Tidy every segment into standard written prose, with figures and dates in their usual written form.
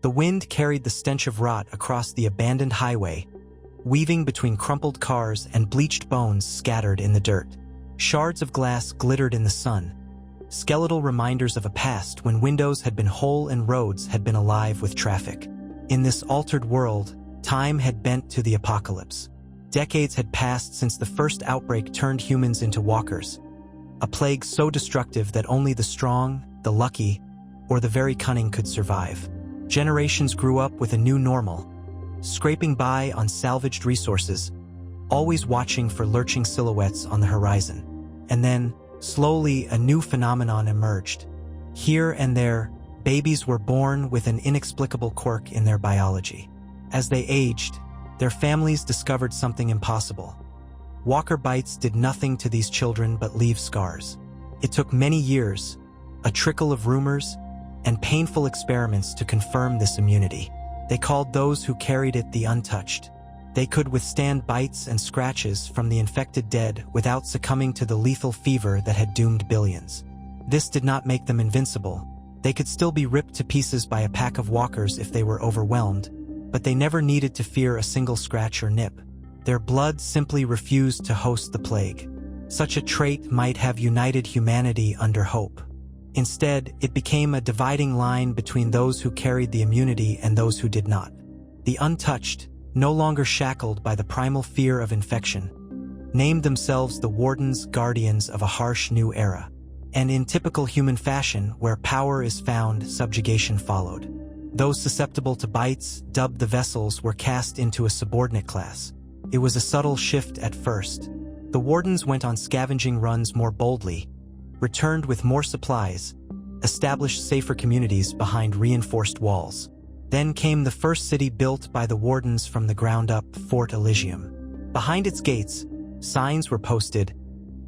The wind carried the stench of rot across the abandoned highway, weaving between crumpled cars and bleached bones scattered in the dirt. Shards of glass glittered in the sun, skeletal reminders of a past when windows had been whole and roads had been alive with traffic. In this altered world, time had bent to the apocalypse. Decades had passed since the first outbreak turned humans into walkers, a plague so destructive that only the strong, the lucky, or the very cunning could survive. Generations grew up with a new normal, scraping by on salvaged resources, always watching for lurching silhouettes on the horizon. And then, slowly, a new phenomenon emerged. Here and there, babies were born with an inexplicable quirk in their biology. As they aged, their families discovered something impossible. Walker bites did nothing to these children but leave scars. It took many years, a trickle of rumors, and painful experiments to confirm this immunity. They called those who carried it the untouched. They could withstand bites and scratches from the infected dead without succumbing to the lethal fever that had doomed billions. This did not make them invincible. They could still be ripped to pieces by a pack of walkers if they were overwhelmed, but they never needed to fear a single scratch or nip. Their blood simply refused to host the plague. Such a trait might have united humanity under hope. Instead, it became a dividing line between those who carried the immunity and those who did not. The untouched, no longer shackled by the primal fear of infection, named themselves the Wardens, guardians of a harsh new era. And in typical human fashion, where power is found, subjugation followed. Those susceptible to bites, dubbed the Vessels, were cast into a subordinate class. It was a subtle shift at first. The Wardens went on scavenging runs more boldly, returned with more supplies, established safer communities behind reinforced walls. Then came the first city built by the Wardens from the ground up, Fort Elysium. Behind its gates, signs were posted,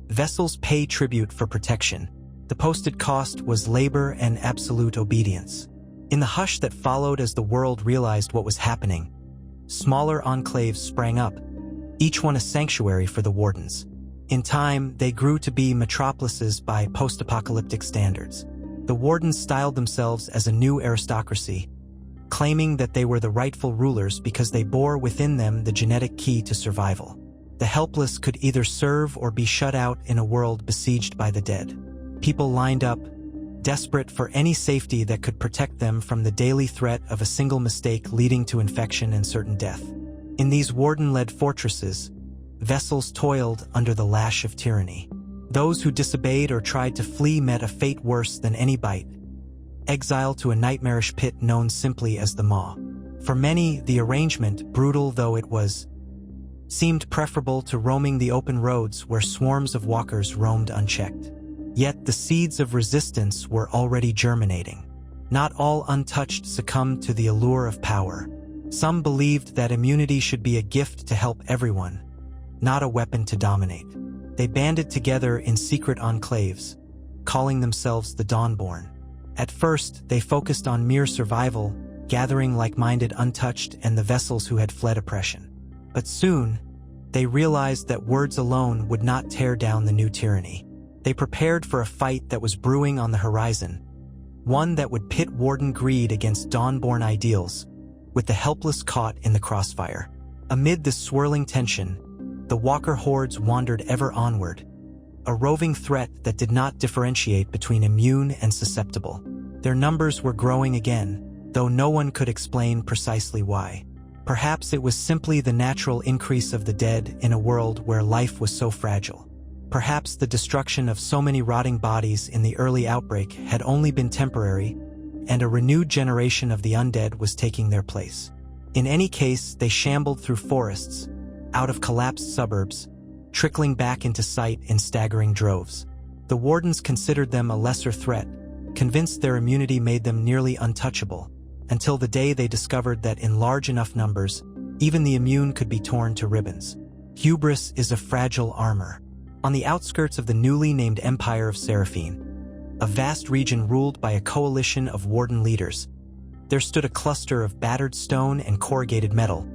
"Vessels pay tribute for protection." The posted cost was labor and absolute obedience. In the hush that followed as the world realized what was happening, smaller enclaves sprang up, each one a sanctuary for the Wardens. In time, they grew to be metropolises by post-apocalyptic standards. The Wardens styled themselves as a new aristocracy, claiming that they were the rightful rulers because they bore within them the genetic key to survival. The helpless could either serve or be shut out in a world besieged by the dead. People lined up, desperate for any safety that could protect them from the daily threat of a single mistake leading to infection and certain death. In these Warden-led fortresses, Vessels toiled under the lash of tyranny. Those who disobeyed or tried to flee met a fate worse than any bite: exile to a nightmarish pit known simply as the Maw. For many, the arrangement, brutal though it was, seemed preferable to roaming the open roads where swarms of walkers roamed unchecked. Yet the seeds of resistance were already germinating. Not all untouched succumbed to the allure of power. Some believed that immunity should be a gift to help everyone, not a weapon to dominate. They banded together in secret enclaves, calling themselves the Dawnborn. At first, they focused on mere survival, gathering like-minded untouched and the Vessels who had fled oppression. But soon, they realized that words alone would not tear down the new tyranny. They prepared for a fight that was brewing on the horizon, one that would pit Warden greed against Dawnborn ideals, with the helpless caught in the crossfire. Amid this swirling tension, the Walker hordes wandered ever onward, a roving threat that did not differentiate between immune and susceptible. Their numbers were growing again, though no one could explain precisely why. Perhaps it was simply the natural increase of the dead in a world where life was so fragile. Perhaps the destruction of so many rotting bodies in the early outbreak had only been temporary, and a renewed generation of the undead was taking their place. In any case, they shambled through forests, out of collapsed suburbs, trickling back into sight in staggering droves. The Wardens considered them a lesser threat, convinced their immunity made them nearly untouchable, until the day they discovered that in large enough numbers, even the immune could be torn to ribbons. Hubris is a fragile armor. On the outskirts of the newly named Empire of Seraphine, a vast region ruled by a coalition of Warden leaders, there stood a cluster of battered stone and corrugated metal,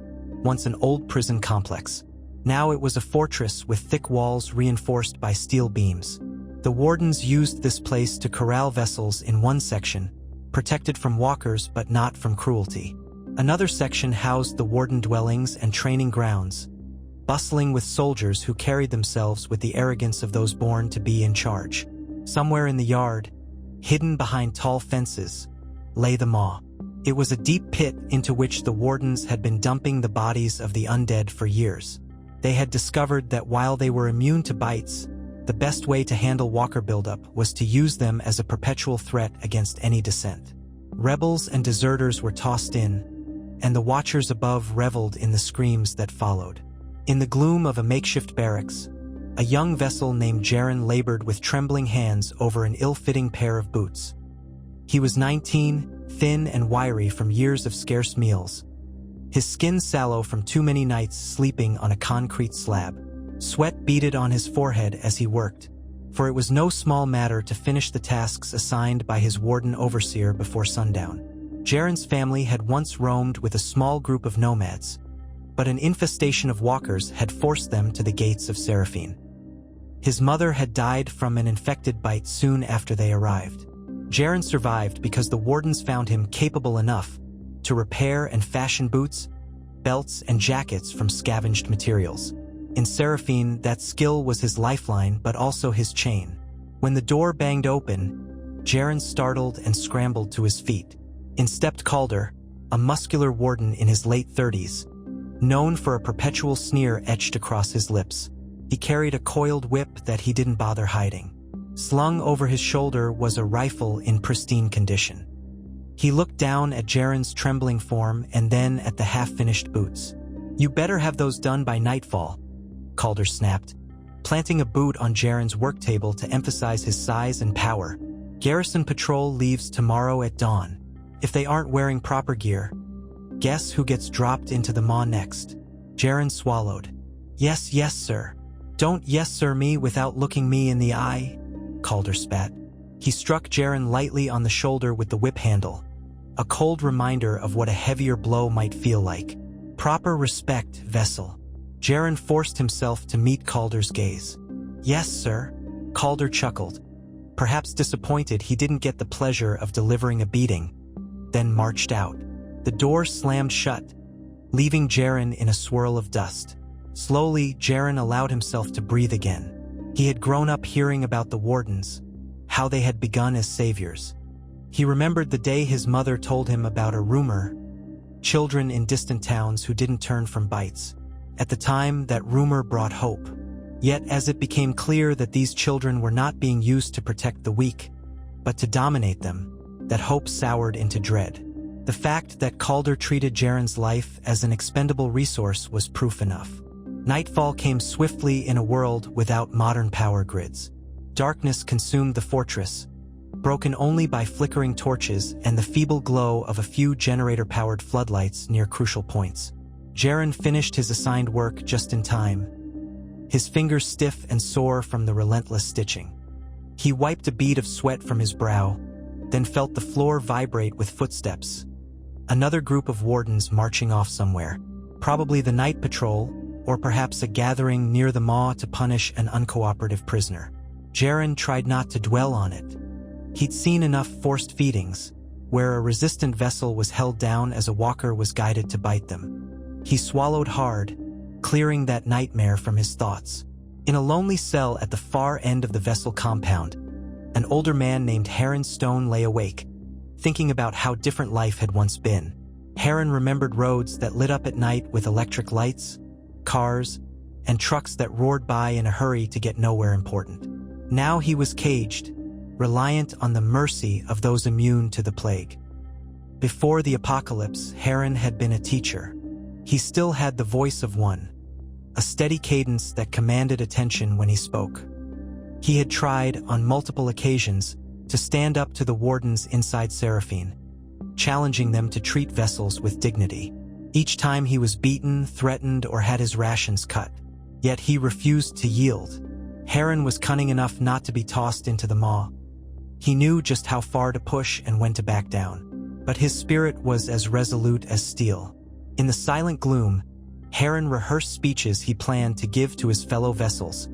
once an old prison complex. Now it was a fortress with thick walls reinforced by steel beams. The Wardens used this place to corral Vessels in one section, protected from walkers but not from cruelty. Another section housed the warden dwellings and training grounds, bustling with soldiers who carried themselves with the arrogance of those born to be in charge. Somewhere in the yard, hidden behind tall fences, lay the maw. It was a deep pit into which the wardens had been dumping the bodies of the undead for years. They had discovered that while they were immune to bites, the best way to handle walker buildup was to use them as a perpetual threat against any dissent. Rebels and deserters were tossed in, and the watchers above reveled in the screams that followed. In the gloom of a makeshift barracks, a young vessel named Jaren labored with trembling hands over an ill-fitting pair of boots. He was 19, thin and wiry from years of scarce meals, his skin sallow from too many nights sleeping on a concrete slab. Sweat beaded on his forehead as he worked, for it was no small matter to finish the tasks assigned by his warden overseer before sundown. Jaren's family had once roamed with a small group of nomads, but an infestation of walkers had forced them to the gates of Seraphine. His mother had died from an infected bite soon after they arrived. Jaren survived because the wardens found him capable enough to repair and fashion boots, belts, and jackets from scavenged materials. In Seraphine, that skill was his lifeline but also his chain. When the door banged open, Jaren startled and scrambled to his feet. In stepped Calder, a muscular warden in his late 30s, known for a perpetual sneer etched across his lips. He carried a coiled whip that he didn't bother hiding. Slung over his shoulder was a rifle in pristine condition. He looked down at Jaren's trembling form and then at the half-finished boots. "You better have those done by nightfall," Calder snapped, planting a boot on Jaren's work table to emphasize his size and power. "Garrison patrol leaves tomorrow at dawn. If they aren't wearing proper gear, guess who gets dropped into the maw next?" Jaren swallowed. Yes, sir." "Don't yes, sir me without looking me in the eye," Calder spat. He struck Jaren lightly on the shoulder with the whip handle, a cold reminder of what a heavier blow might feel like. "Proper respect, vessel." Jaren forced himself to meet Calder's gaze. "Yes, sir," Calder chuckled, perhaps disappointed he didn't get the pleasure of delivering a beating, then marched out. The door slammed shut, leaving Jaren in a swirl of dust. Slowly, Jaren allowed himself to breathe again. He had grown up hearing about the wardens, how they had begun as saviors. He remembered the day his mother told him about a rumor, children in distant towns who didn't turn from bites. At the time, that rumor brought hope. Yet, as it became clear that these children were not being used to protect the weak, but to dominate them, that hope soured into dread. The fact that Calder treated Jaren's life as an expendable resource was proof enough. Nightfall came swiftly in a world without modern power grids. Darkness consumed the fortress, broken only by flickering torches and the feeble glow of a few generator-powered floodlights near crucial points. Jaren finished his assigned work just in time, his fingers stiff and sore from the relentless stitching. He wiped a bead of sweat from his brow, then felt the floor vibrate with footsteps. Another group of wardens marching off somewhere, probably the night patrol, or perhaps a gathering near the maw to punish an uncooperative prisoner. Jaren tried not to dwell on it. He'd seen enough forced feedings, where a resistant vessel was held down as a walker was guided to bite them. He swallowed hard, clearing that nightmare from his thoughts. In a lonely cell at the far end of the vessel compound, an older man named Heron Stone lay awake, thinking about how different life had once been. Heron remembered roads that lit up at night with electric lights, cars, and trucks that roared by in a hurry to get nowhere important. Now he was caged, reliant on the mercy of those immune to the plague. Before the apocalypse, Heron had been a teacher. He still had the voice of one, a steady cadence that commanded attention when he spoke. He had tried, on multiple occasions, to stand up to the wardens inside Seraphine, challenging them to treat vessels with dignity. Each time he was beaten, threatened, or had his rations cut. Yet he refused to yield. Heron was cunning enough not to be tossed into the maw. He knew just how far to push and when to back down. But his spirit was as resolute as steel. In the silent gloom, Heron rehearsed speeches he planned to give to his fellow vessels,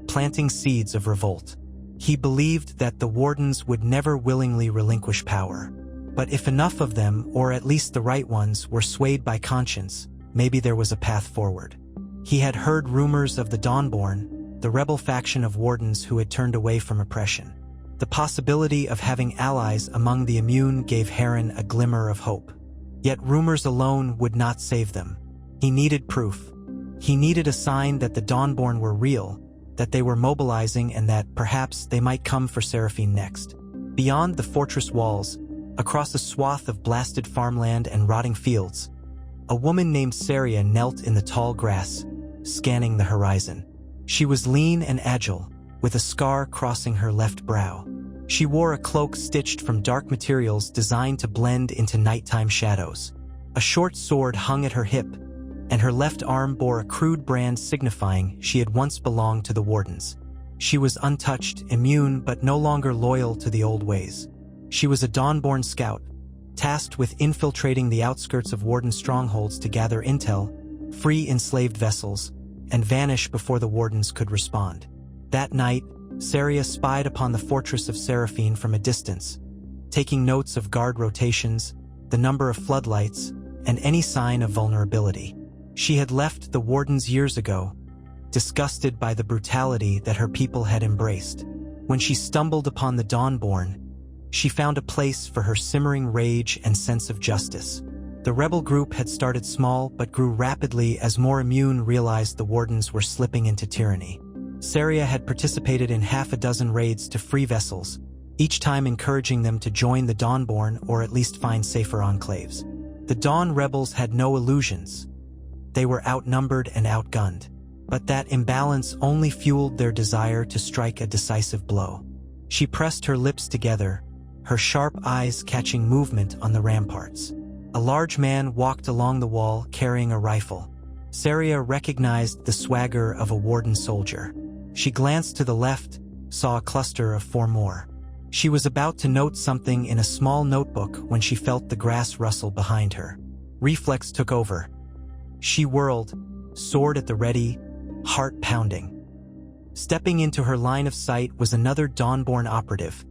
planting seeds of revolt. He believed that the wardens would never willingly relinquish power, But if enough of them, or at least the right ones, were swayed by conscience, maybe there was a path forward. He had heard rumors of the Dawnborn, the rebel faction of wardens who had turned away from oppression. The possibility of having allies among the immune gave Heron a glimmer of hope. Yet rumors alone would not save them. He needed proof. He needed a sign that the Dawnborn were real, that they were mobilizing, and that perhaps they might come for Seraphine next. Beyond the fortress walls, across a swath of blasted farmland and rotting fields, a woman named Saria knelt in the tall grass, scanning the horizon. She was lean and agile, with a scar crossing her left brow. She wore a cloak stitched from dark materials designed to blend into nighttime shadows. A short sword hung at her hip, and her left arm bore a crude brand signifying she had once belonged to the Wardens. She was untouched, immune, but no longer loyal to the old ways. She was a Dawnborn scout, tasked with infiltrating the outskirts of Warden strongholds to gather intel, free enslaved vessels, and vanish before the Wardens could respond. That night, Saria spied upon the fortress of Seraphine from a distance, taking notes of guard rotations, the number of floodlights, and any sign of vulnerability. She had left the Wardens years ago, disgusted by the brutality that her people had embraced. When she stumbled upon the Dawnborn, she found a place for her simmering rage and sense of justice. The rebel group had started small but grew rapidly as more immune realized the Wardens were slipping into tyranny. Saria had participated in half a dozen raids to free vessels, each time encouraging them to join the Dawnborn or at least find safer enclaves. The Dawn rebels had no illusions. They were outnumbered and outgunned, but that imbalance only fueled their desire to strike a decisive blow. She pressed her lips together, her sharp eyes catching movement on the ramparts. A large man walked along the wall carrying a rifle. Saria recognized the swagger of a Warden soldier. She glanced to the left, saw a cluster of 4 more. She was about to note something in a small notebook when she felt the grass rustle behind her. Reflex took over. She whirled, sword at the ready, heart pounding. Stepping into her line of sight was another Dawnborn operative,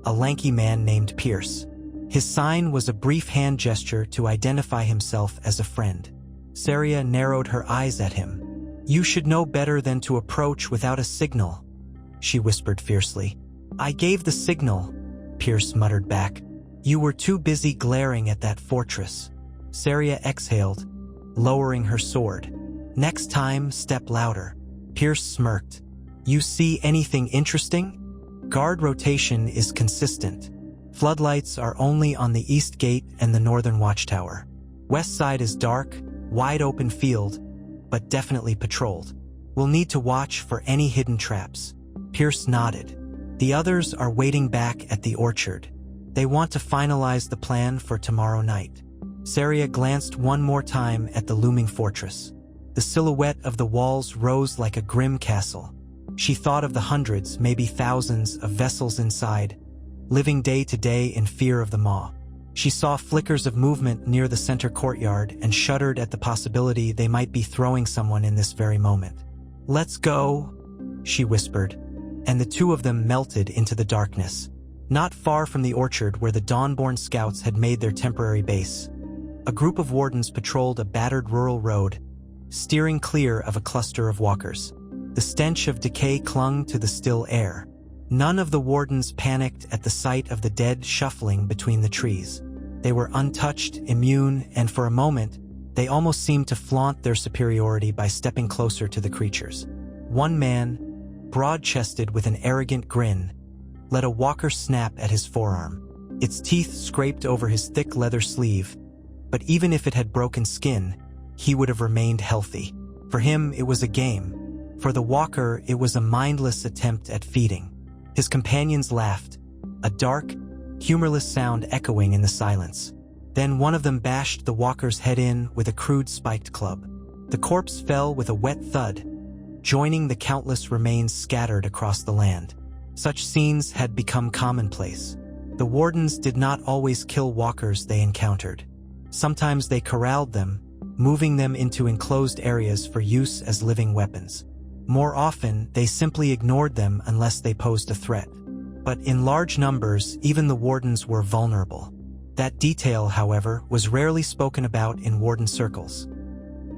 a lanky man named Pierce. His sign was a brief hand gesture to identify himself as a friend. Saria narrowed her eyes at him. "You should know better than to approach without a signal," she whispered fiercely. "I gave the signal," Pierce muttered back. "You were too busy glaring at that fortress." Saria exhaled, lowering her sword. "Next time, step louder." Pierce smirked. "You see anything interesting?" "Guard rotation is consistent. Floodlights are only on the east gate and the northern watchtower. West side is dark, wide open field, but definitely patrolled. We'll need to watch for any hidden traps." Pierce nodded. "The others are waiting back at the orchard. They want to finalize the plan for tomorrow night." Saria glanced one more time at the looming fortress. The silhouette of the walls rose like a grim castle. She thought of the hundreds, maybe thousands, of vessels inside, living day to day in fear of the Maw. She saw flickers of movement near the center courtyard and shuddered at the possibility they might be throwing someone in this very moment. "Let's go," she whispered, and the two of them melted into the darkness. Not far from the orchard where the Dawnborn scouts had made their temporary base, a group of wardens patrolled a battered rural road, steering clear of a cluster of walkers. The stench of decay clung to the still air. None of the wardens panicked at the sight of the dead shuffling between the trees. They were untouched, immune, and for a moment, they almost seemed to flaunt their superiority by stepping closer to the creatures. One man, broad-chested with an arrogant grin, let a walker snap at his forearm. Its teeth scraped over his thick leather sleeve, but even if it had broken skin, he would have remained healthy. For him, it was a game. For the walker, it was a mindless attempt at feeding. His companions laughed, a dark, humorless sound echoing in the silence. Then one of them bashed the walker's head in with a crude spiked club. The corpse fell with a wet thud, joining the countless remains scattered across the land. Such scenes had become commonplace. The wardens did not always kill walkers they encountered. Sometimes they corralled them, moving them into enclosed areas for use as living weapons. More often, they simply ignored them unless they posed a threat. But in large numbers, even the wardens were vulnerable. That detail, however, was rarely spoken about in Warden circles.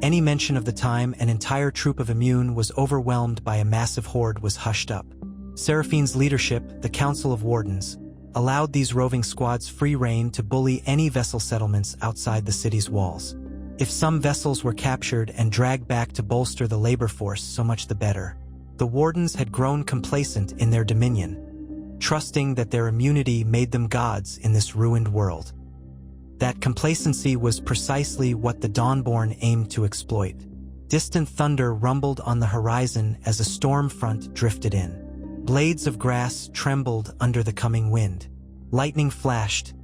Any mention of the time an entire troop of Immune was overwhelmed by a massive horde was hushed up. Seraphine's leadership, the Council of Wardens, allowed these roving squads free rein to bully any vessel settlements outside the city's walls. If some vessels were captured and dragged back to bolster the labor force, so much the better. The Wardens had grown complacent in their dominion, trusting that their immunity made them gods in this ruined world. That complacency was precisely what the Dawnborn aimed to exploit. Distant thunder rumbled on the horizon as a storm front drifted in. Blades of grass trembled under the coming wind. Lightning flashed,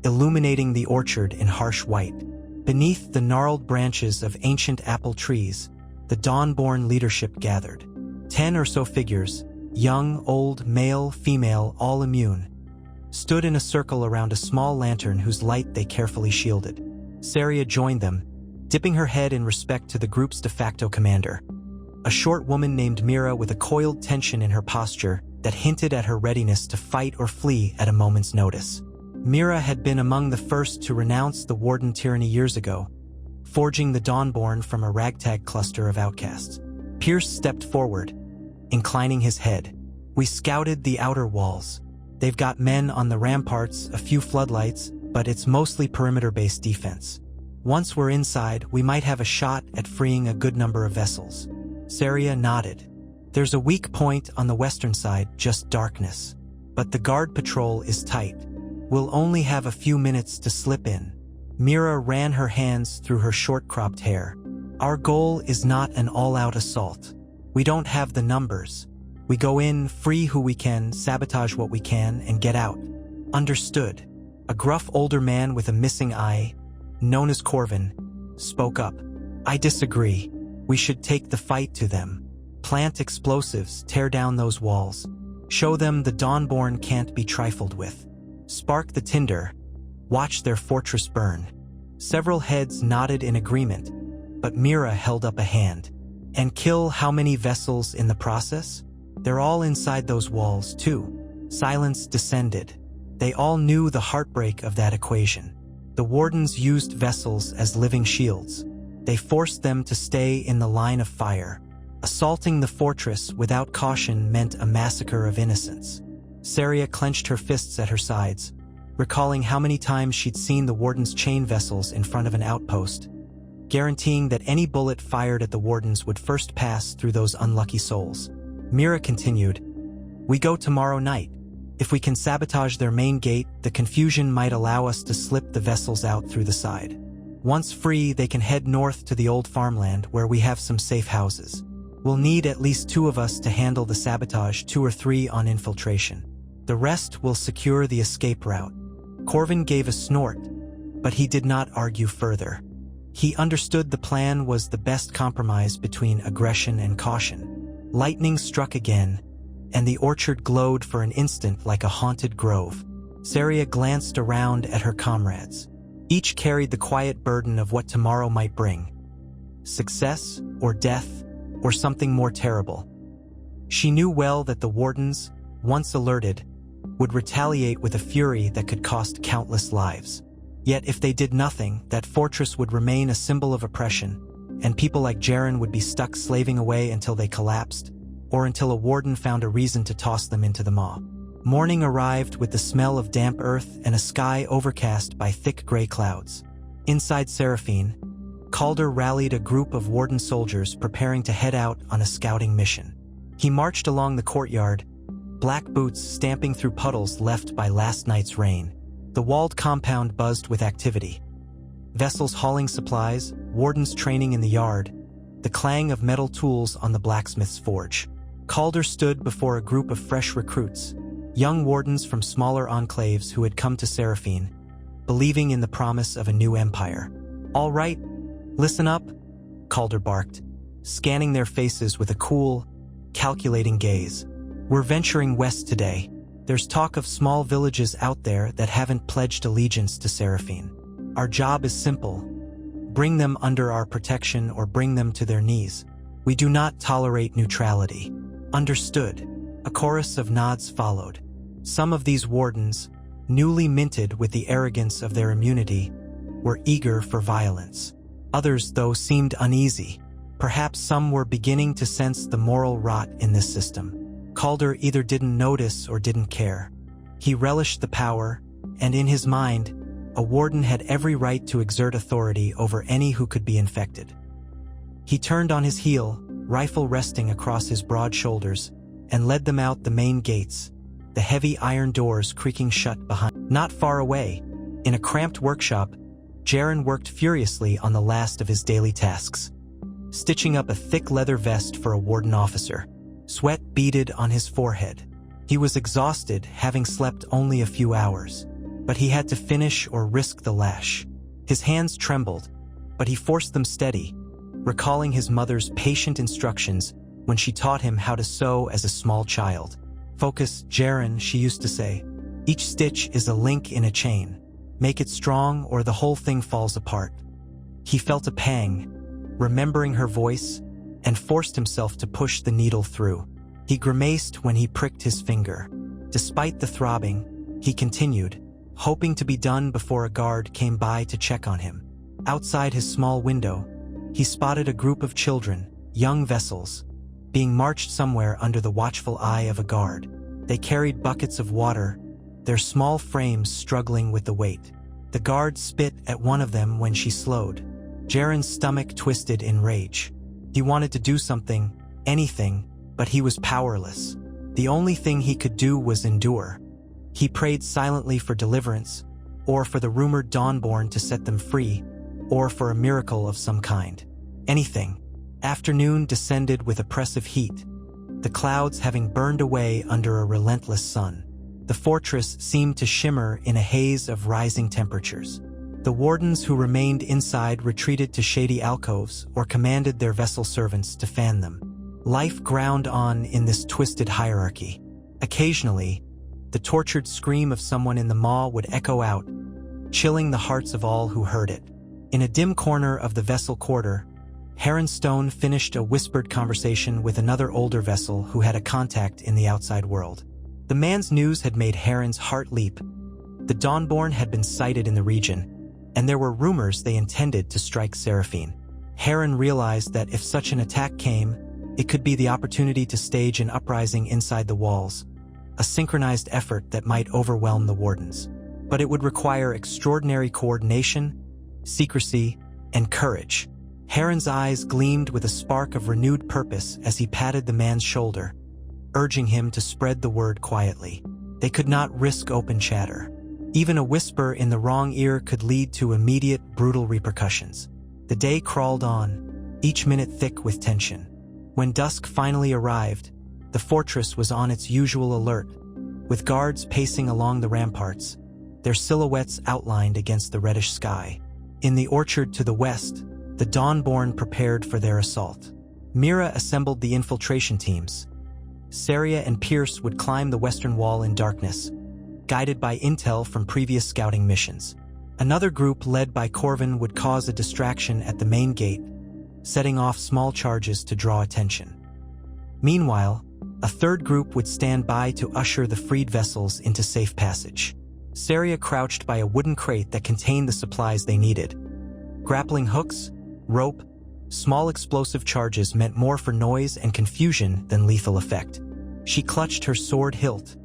illuminating the orchard in harsh white. Beneath the gnarled branches of ancient apple trees, the Dawnborn leadership gathered. 10 or so figures, young, old, male, female, all immune, stood in a circle around a small lantern whose light they carefully shielded. Saria joined them, dipping her head in respect to the group's de facto commander, a short woman named Mira with a coiled tension in her posture that hinted at her readiness to fight or flee at a moment's notice. Mira had been among the first to renounce the Warden tyranny years ago, forging the Dawnborn from a ragtag cluster of outcasts. Pierce stepped forward, inclining his head. "We scouted the outer walls. They've got men on the ramparts, a few floodlights, but it's mostly perimeter-based defense. Once we're inside, we might have a shot at freeing a good number of vessels." Saria nodded. "There's a weak point on the western side, just darkness. But the guard patrol is tight. We'll only have a few minutes to slip in." Mira ran her hands through her short-cropped hair. "Our goal is not an all-out assault. We don't have the numbers. We go in, free who we can, sabotage what we can, and get out." "Understood." A gruff older man with a missing eye, known as Corvin, spoke up. "I disagree. We should take the fight to them. Plant explosives, tear down those walls. Show them the Dawnborn can't be trifled with. Spark the tinder. Watch their fortress burn." Several heads nodded in agreement, but Mira held up a hand. "And kill how many vessels in the process? They're all inside those walls, too." Silence descended. They all knew the heartbreak of that equation. The Wardens used vessels as living shields. They forced them to stay in the line of fire. Assaulting the fortress without caution meant a massacre of innocents. Saria clenched her fists at her sides, recalling how many times she'd seen the Wardens chain vessels in front of an outpost, guaranteeing that any bullet fired at the Wardens would first pass through those unlucky souls. Mira continued, "We go tomorrow night. If we can sabotage their main gate, the confusion might allow us to slip the vessels out through the side. Once free, they can head north to the old farmland where we have some safe houses. We'll need at least 2 of us to handle the sabotage, 2 or 3 on infiltration. The rest will secure the escape route." Corvin gave a snort, but he did not argue further. He understood the plan was the best compromise between aggression and caution. Lightning struck again, and the orchard glowed for an instant like a haunted grove. Saria glanced around at her comrades. Each carried the quiet burden of what tomorrow might bring. Success, or death, or something more terrible. She knew well that the Wardens, once alerted, would retaliate with a fury that could cost countless lives. Yet if they did nothing, that fortress would remain a symbol of oppression, and people like Jaren would be stuck slaving away until they collapsed, or until a Warden found a reason to toss them into the maw. Morning arrived with the smell of damp earth and a sky overcast by thick gray clouds. Inside Seraphine, Calder rallied a group of Warden soldiers preparing to head out on a scouting mission. He marched along the courtyard, black boots stamping through puddles left by last night's rain. The walled compound buzzed with activity. Vessels hauling supplies, Wardens training in the yard, the clang of metal tools on the blacksmith's forge. Calder stood before a group of fresh recruits, young Wardens from smaller enclaves who had come to Seraphine, believing in the promise of a new empire. "All right, listen up," Calder barked, scanning their faces with a cool, calculating gaze. "We're venturing west today. There's talk of small villages out there that haven't pledged allegiance to Seraphine. Our job is simple. Bring them under our protection or bring them to their knees. We do not tolerate neutrality." "Understood." A chorus of nods followed. Some of these Wardens, newly minted with the arrogance of their immunity, were eager for violence. Others, though, seemed uneasy. Perhaps some were beginning to sense the moral rot in this system. Calder either didn't notice or didn't care. He relished the power, and in his mind, a warden had every right to exert authority over any who could be infected. He turned on his heel, rifle resting across his broad shoulders, and led them out the main gates, the heavy iron doors creaking shut behind. Not far away, in a cramped workshop, Jaren worked furiously on the last of his daily tasks, stitching up a thick leather vest for a warden officer. Sweat beaded on his forehead. He was exhausted, having slept only a few hours, but he had to finish or risk the lash. His hands trembled, but he forced them steady, recalling his mother's patient instructions when she taught him how to sew as a small child. "Focus, Jaren," she used to say. "Each stitch is a link in a chain. Make it strong or the whole thing falls apart." He felt a pang, remembering her voice, and forced himself to push the needle through. He grimaced when he pricked his finger. Despite the throbbing, he continued, hoping to be done before a guard came by to check on him. Outside his small window, he spotted a group of children, young vessels, being marched somewhere under the watchful eye of a guard. They carried buckets of water, their small frames struggling with the weight. The guard spit at one of them when she slowed. Jaren's stomach twisted in rage. He wanted to do something, anything, but he was powerless. The only thing he could do was endure. He prayed silently for deliverance, or for the rumored Dawnborn to set them free, or for a miracle of some kind. Anything. Afternoon descended with oppressive heat, the clouds having burned away under a relentless sun. The fortress seemed to shimmer in a haze of rising temperatures. The wardens who remained inside retreated to shady alcoves or commanded their vessel servants to fan them. Life ground on in this twisted hierarchy. Occasionally, the tortured scream of someone in the maw would echo out, chilling the hearts of all who heard it. In a dim corner of the vessel quarter, Heron Stone finished a whispered conversation with another older vessel who had a contact in the outside world. The man's news had made Heron's heart leap. The Dawnborn had been sighted in the region, and there were rumors they intended to strike Seraphine. Heron realized that if such an attack came, it could be the opportunity to stage an uprising inside the walls, a synchronized effort that might overwhelm the wardens. But it would require extraordinary coordination, secrecy, and courage. Heron's eyes gleamed with a spark of renewed purpose as he patted the man's shoulder, urging him to spread the word quietly. They could not risk open chatter. Even a whisper in the wrong ear could lead to immediate, brutal repercussions. The day crawled on, each minute thick with tension. When dusk finally arrived, the fortress was on its usual alert, with guards pacing along the ramparts, their silhouettes outlined against the reddish sky. In the orchard to the west, the Dawnborn prepared for their assault. Mira assembled the infiltration teams. Saria and Pierce would climb the western wall in darkness, guided by intel from previous scouting missions. Another group led by Corvin would cause a distraction at the main gate, setting off small charges to draw attention. Meanwhile, a third group would stand by to usher the freed vessels into safe passage. Saria crouched by a wooden crate that contained the supplies they needed. Grappling hooks, rope, small explosive charges meant more for noise and confusion than lethal effect. She clutched her sword hilt,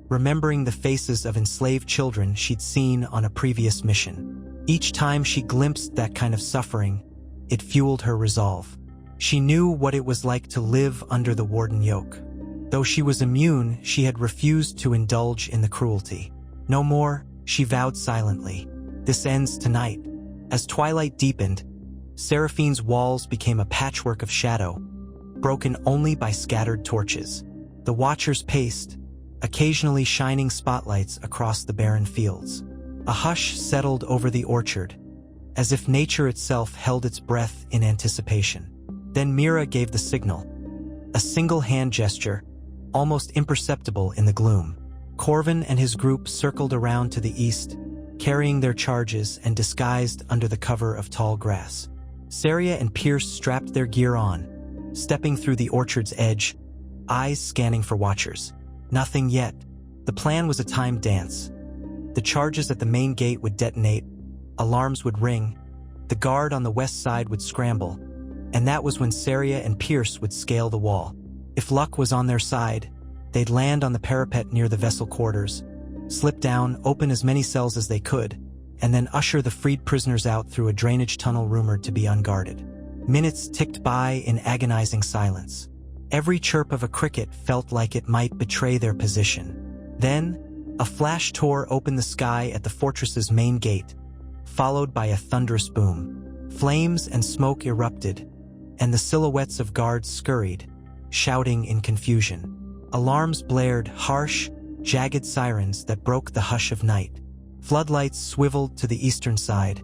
remembering the faces of enslaved children she'd seen on a previous mission. Each time she glimpsed that kind of suffering, it fueled her resolve. She knew what it was like to live under the warden yoke. Though she was immune, she had refused to indulge in the cruelty. No more, she vowed silently. This ends tonight. As twilight deepened, Seraphine's walls became a patchwork of shadow, broken only by scattered torches. The watchers paced, occasionally shining spotlights across the barren fields. A hush settled over the orchard, as if nature itself held its breath in anticipation. Then Mira gave the signal, a single hand gesture, almost imperceptible in the gloom. Corvin and his group circled around to the east, carrying their charges and disguised under the cover of tall grass. Saria and Pierce strapped their gear on, stepping through the orchard's edge, eyes scanning for watchers. Nothing yet. The plan was a timed dance. The charges at the main gate would detonate, alarms would ring, the guard on the west side would scramble, and that was when Saria and Pierce would scale the wall. If luck was on their side, they'd land on the parapet near the vessel quarters, slip down, open as many cells as they could, and then usher the freed prisoners out through a drainage tunnel rumored to be unguarded. Minutes ticked by in agonizing silence. Every chirp of a cricket felt like it might betray their position. Then, a flash tore open the sky at the fortress's main gate, followed by a thunderous boom. Flames and smoke erupted, and the silhouettes of guards scurried, shouting in confusion. Alarms blared, harsh, jagged sirens that broke the hush of night. Floodlights swiveled to the eastern side,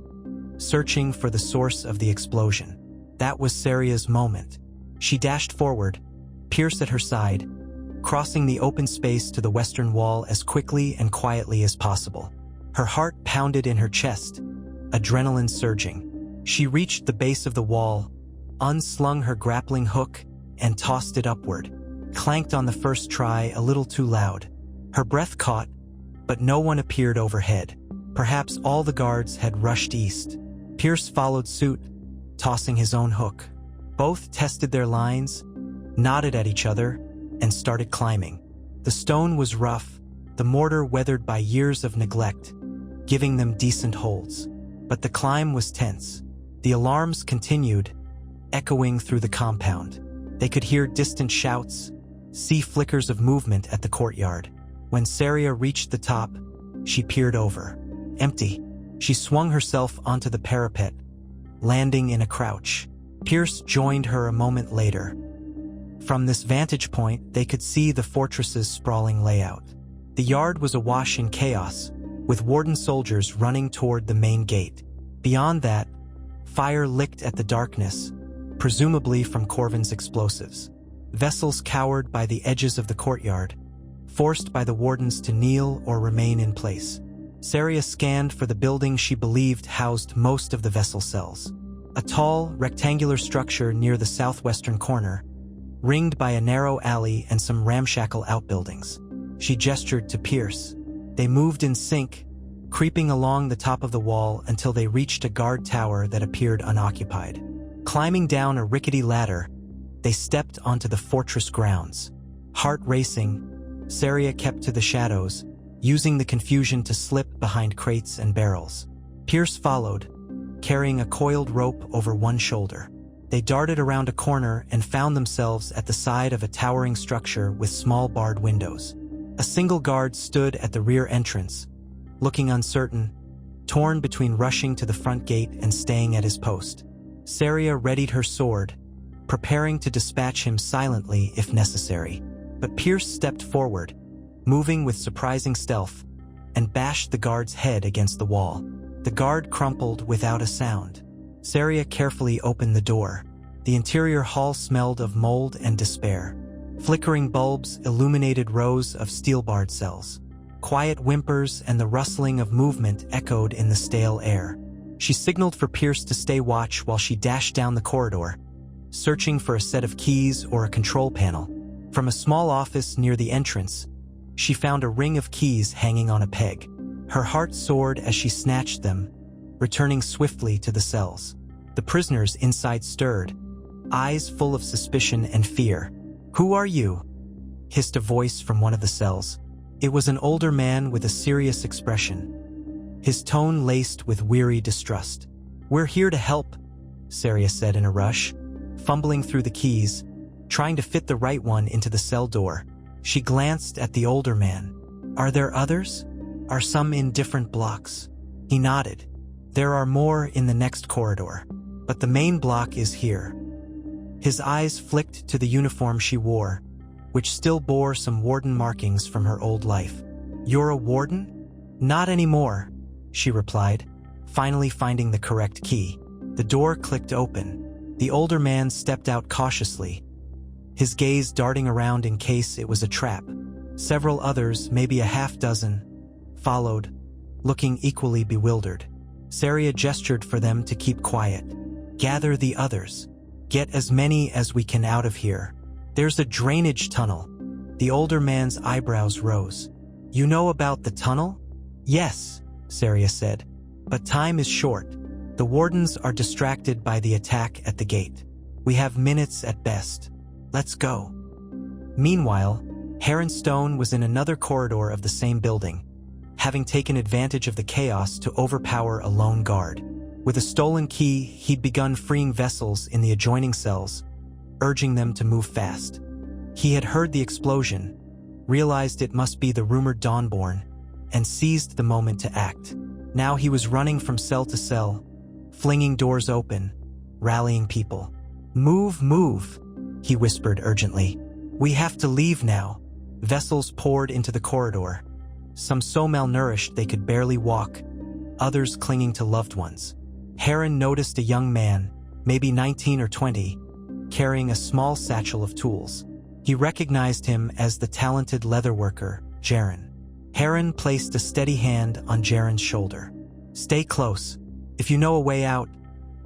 searching for the source of the explosion. That was Saria's moment. She dashed forward, Pierce at her side, crossing the open space to the western wall as quickly and quietly as possible. Her heart pounded in her chest, adrenaline surging. She reached the base of the wall, unslung her grappling hook, and tossed it upward. Clanked on the first try a little too loud. Her breath caught, but no one appeared overhead. Perhaps all the guards had rushed east. Pierce followed suit, tossing his own hook. Both tested their lines, nodded at each other, and started climbing. The stone was rough, the mortar weathered by years of neglect, giving them decent holds. But the climb was tense. The alarms continued, echoing through the compound. They could hear distant shouts, see flickers of movement at the courtyard. When Saria reached the top, she peered over. Empty. She swung herself onto the parapet, landing in a crouch. Pierce joined her a moment later. From this vantage point, they could see the fortress's sprawling layout. The yard was awash in chaos, with warden soldiers running toward the main gate. Beyond that, fire licked at the darkness, presumably from Corvin's explosives. Vessels cowered by the edges of the courtyard, forced by the wardens to kneel or remain in place. Saria scanned for the building she believed housed most of the vessel cells. A tall, rectangular structure near the southwestern corner, ringed by a narrow alley and some ramshackle outbuildings. She gestured to Pierce. They moved in sync, creeping along the top of the wall until they reached a guard tower that appeared unoccupied. Climbing down a rickety ladder, they stepped onto the fortress grounds. Heart racing, Saria kept to the shadows, using the confusion to slip behind crates and barrels. Pierce followed, carrying a coiled rope over one shoulder. They darted around a corner and found themselves at the side of a towering structure with small barred windows. A single guard stood at the rear entrance, looking uncertain, torn between rushing to the front gate and staying at his post. Saria readied her sword, preparing to dispatch him silently if necessary. But Pierce stepped forward, moving with surprising stealth, and bashed the guard's head against the wall. The guard crumpled without a sound. Saria carefully opened the door. The interior hall smelled of mold and despair. Flickering bulbs illuminated rows of steel-barred cells. Quiet whimpers and the rustling of movement echoed in the stale air. She signaled for Pierce to stay watch while she dashed down the corridor, searching for a set of keys or a control panel. From a small office near the entrance, she found a ring of keys hanging on a peg. Her heart soared as she snatched them, returning swiftly to the cells. The prisoners inside stirred, eyes full of suspicion and fear. "Who are you?" hissed a voice from one of the cells. It was an older man with a serious expression, his tone laced with weary distrust. "We're here to help," Saria said in a rush, fumbling through the keys, trying to fit the right one into the cell door. She glanced at the older man. "Are there others? Are some in different blocks?" He nodded. "There are more in the next corridor, but the main block is here." His eyes flicked to the uniform she wore, which still bore some warden markings from her old life. "You're a warden?" "Not anymore," she replied, finally finding the correct key. The door clicked open. The older man stepped out cautiously, his gaze darting around in case it was a trap. Several others, maybe a half dozen, followed, looking equally bewildered. Saria gestured for them to keep quiet. "Gather the others. Get as many as we can out of here. There's a drainage tunnel." The older man's eyebrows rose. "You know about the tunnel?" Yes, Saria said, but time is short. The wardens are distracted by the attack at the gate. We have minutes at best. Let's go. Meanwhile, Heronstone was in another corridor of the same building, having taken advantage of the chaos to overpower a lone guard. With a stolen key, he'd begun freeing vessels in the adjoining cells, urging them to move fast. He had heard the explosion, realized it must be the rumored Dawnborn, and seized the moment to act. Now he was running from cell to cell, flinging doors open, rallying people. "Move, move," he whispered urgently. "We have to leave now." Vessels poured into the corridor, some so malnourished they could barely walk, others clinging to loved ones. Heron noticed a young man, maybe 19 or 20, carrying a small satchel of tools. He recognized him as the talented leatherworker, Jaren. Heron placed a steady hand on Jaren's shoulder. "Stay close. If you know a way out,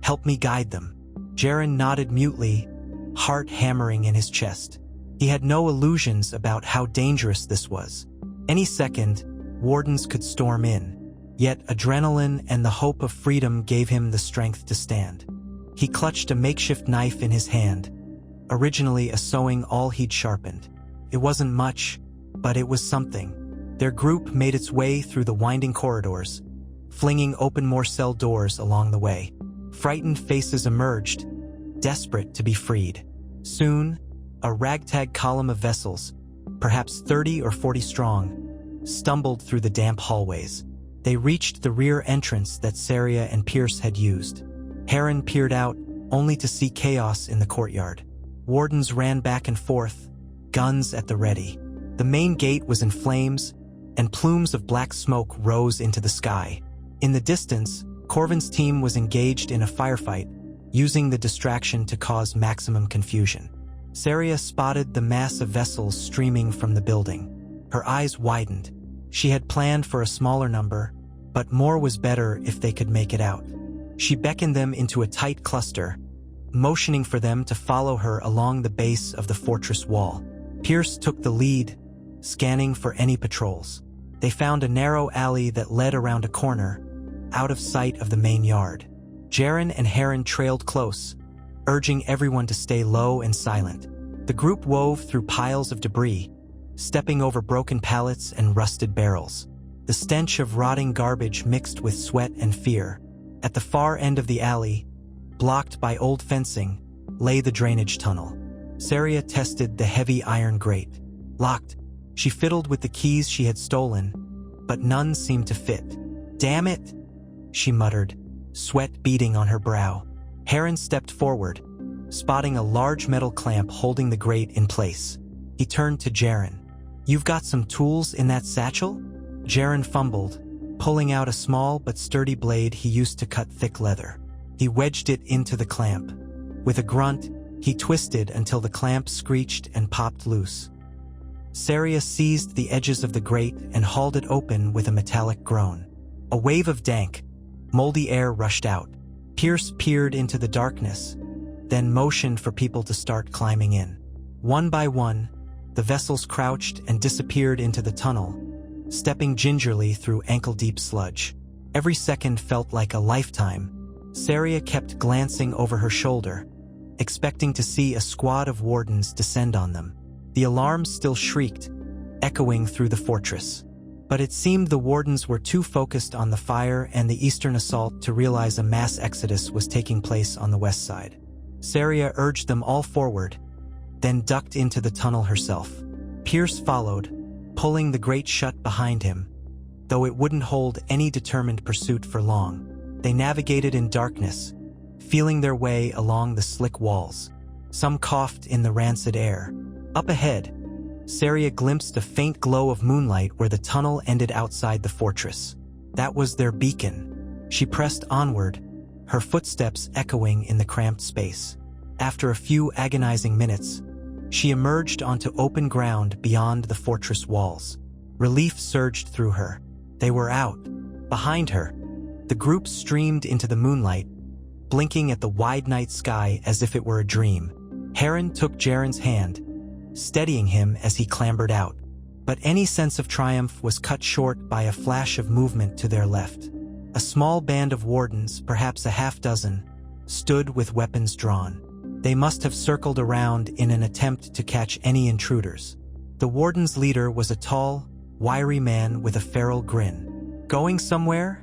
help me guide them." Jaren nodded mutely, heart hammering in his chest. He had no illusions about how dangerous this was. Any second, wardens could storm in. Yet adrenaline and the hope of freedom gave him the strength to stand. He clutched a makeshift knife in his hand, originally a sewing awl he'd sharpened. It wasn't much, but it was something. Their group made its way through the winding corridors, flinging open more cell doors along the way. Frightened faces emerged, desperate to be freed. Soon, a ragtag column of vessels, perhaps 30 or 40 strong, stumbled through the damp hallways. They reached the rear entrance that Saria and Pierce had used. Heron peered out, only to see chaos in the courtyard. Wardens ran back and forth, guns at the ready. The main gate was in flames, and plumes of black smoke rose into the sky. In the distance, Corvin's team was engaged in a firefight, using the distraction to cause maximum confusion. Saria spotted the mass of vessels streaming from the building. Her eyes widened. She had planned for a smaller number, but more was better if they could make it out. She beckoned them into a tight cluster, motioning for them to follow her along the base of the fortress wall. Pierce took the lead, scanning for any patrols. They found a narrow alley that led around a corner, out of sight of the main yard. Jaren and Heron trailed close, urging everyone to stay low and silent. The group wove through piles of debris, stepping over broken pallets and rusted barrels. The stench of rotting garbage mixed with sweat and fear. At the far end of the alley, blocked by old fencing, lay the drainage tunnel. Saria tested the heavy iron grate. Locked. She fiddled with the keys she had stolen, but none seemed to fit. "Damn it," she muttered, sweat beading on her brow. Heron stepped forward, spotting a large metal clamp holding the grate in place. He turned to Jaren. "You've got some tools in that satchel?" Jaren fumbled, pulling out a small but sturdy blade he used to cut thick leather. He wedged it into the clamp. With a grunt, he twisted until the clamp screeched and popped loose. Saria seized the edges of the grate and hauled it open with a metallic groan. A wave of dank, moldy air rushed out. Pierce peered into the darkness, then motioned for people to start climbing in. One by one, the vessels crouched and disappeared into the tunnel, stepping gingerly through ankle-deep sludge. Every second felt like a lifetime. Saria kept glancing over her shoulder, expecting to see a squad of wardens descend on them. The alarms still shrieked, echoing through the fortress. But it seemed the wardens were too focused on the fire and the eastern assault to realize a mass exodus was taking place on the west side. Saria urged them all forward, then ducked into the tunnel herself. Pierce followed, pulling the grate shut behind him, though it wouldn't hold any determined pursuit for long. They navigated in darkness, feeling their way along the slick walls. Some coughed in the rancid air. Up ahead, Saria glimpsed a faint glow of moonlight where the tunnel ended outside the fortress. That was their beacon. She pressed onward, her footsteps echoing in the cramped space. After a few agonizing minutes, she emerged onto open ground beyond the fortress walls. Relief surged through her. They were out. Behind her, the group streamed into the moonlight, blinking at the wide night sky as if it were a dream. Heron took Jaren's hand, steadying him as he clambered out. But any sense of triumph was cut short by a flash of movement to their left. A small band of wardens, perhaps a half-dozen, stood with weapons drawn. They must have circled around in an attempt to catch any intruders. The warden's leader was a tall, wiry man with a feral grin. "Going somewhere?"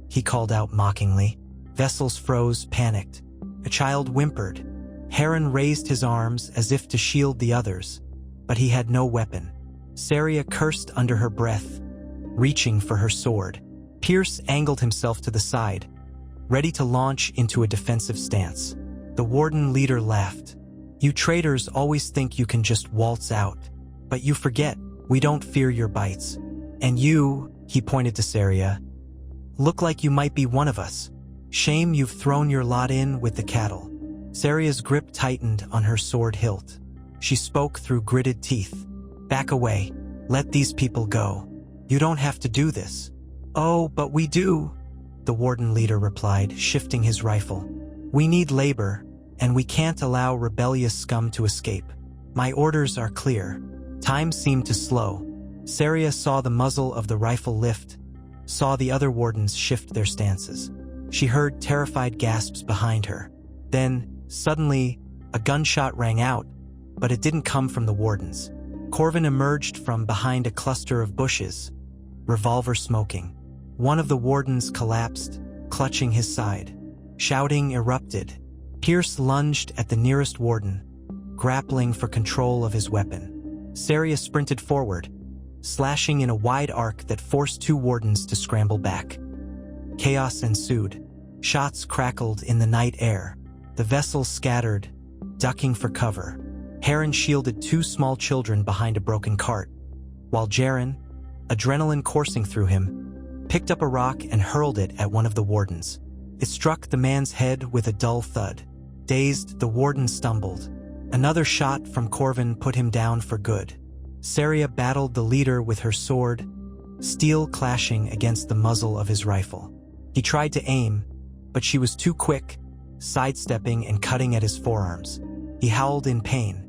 he called out mockingly. Vessels froze, panicked. A child whimpered. Heron raised his arms as if to shield the others, but he had no weapon. Saria cursed under her breath, reaching for her sword. Pierce angled himself to the side, ready to launch into a defensive stance. The warden leader laughed. "You traitors always think you can just waltz out. But you forget, we don't fear your bites. And you," he pointed to Saria, "look like you might be one of us. Shame you've thrown your lot in with the cattle." Saria's grip tightened on her sword hilt. She spoke through gritted teeth. "Back away. Let these people go. You don't have to do this." "Oh, but we do," the warden leader replied, shifting his rifle. "We need labor, and we can't allow rebellious scum to escape. My orders are clear." Time seemed to slow. Saria saw the muzzle of the rifle lift, saw the other wardens shift their stances. She heard terrified gasps behind her. Then, suddenly, a gunshot rang out, but it didn't come from the wardens. Corvin emerged from behind a cluster of bushes, revolver smoking. One of the wardens collapsed, clutching his side. Shouting erupted. Pierce lunged at the nearest warden, grappling for control of his weapon. Saria sprinted forward, slashing in a wide arc that forced two wardens to scramble back. Chaos ensued. Shots crackled in the night air. The vessels scattered, ducking for cover. Heron shielded two small children behind a broken cart, while Jaren, adrenaline coursing through him, picked up a rock and hurled it at one of the wardens. It struck the man's head with a dull thud. Dazed, the warden stumbled. Another shot from Corvin put him down for good. Saria battled the leader with her sword, steel clashing against the muzzle of his rifle. He tried to aim, but she was too quick, sidestepping and cutting at his forearms. He howled in pain.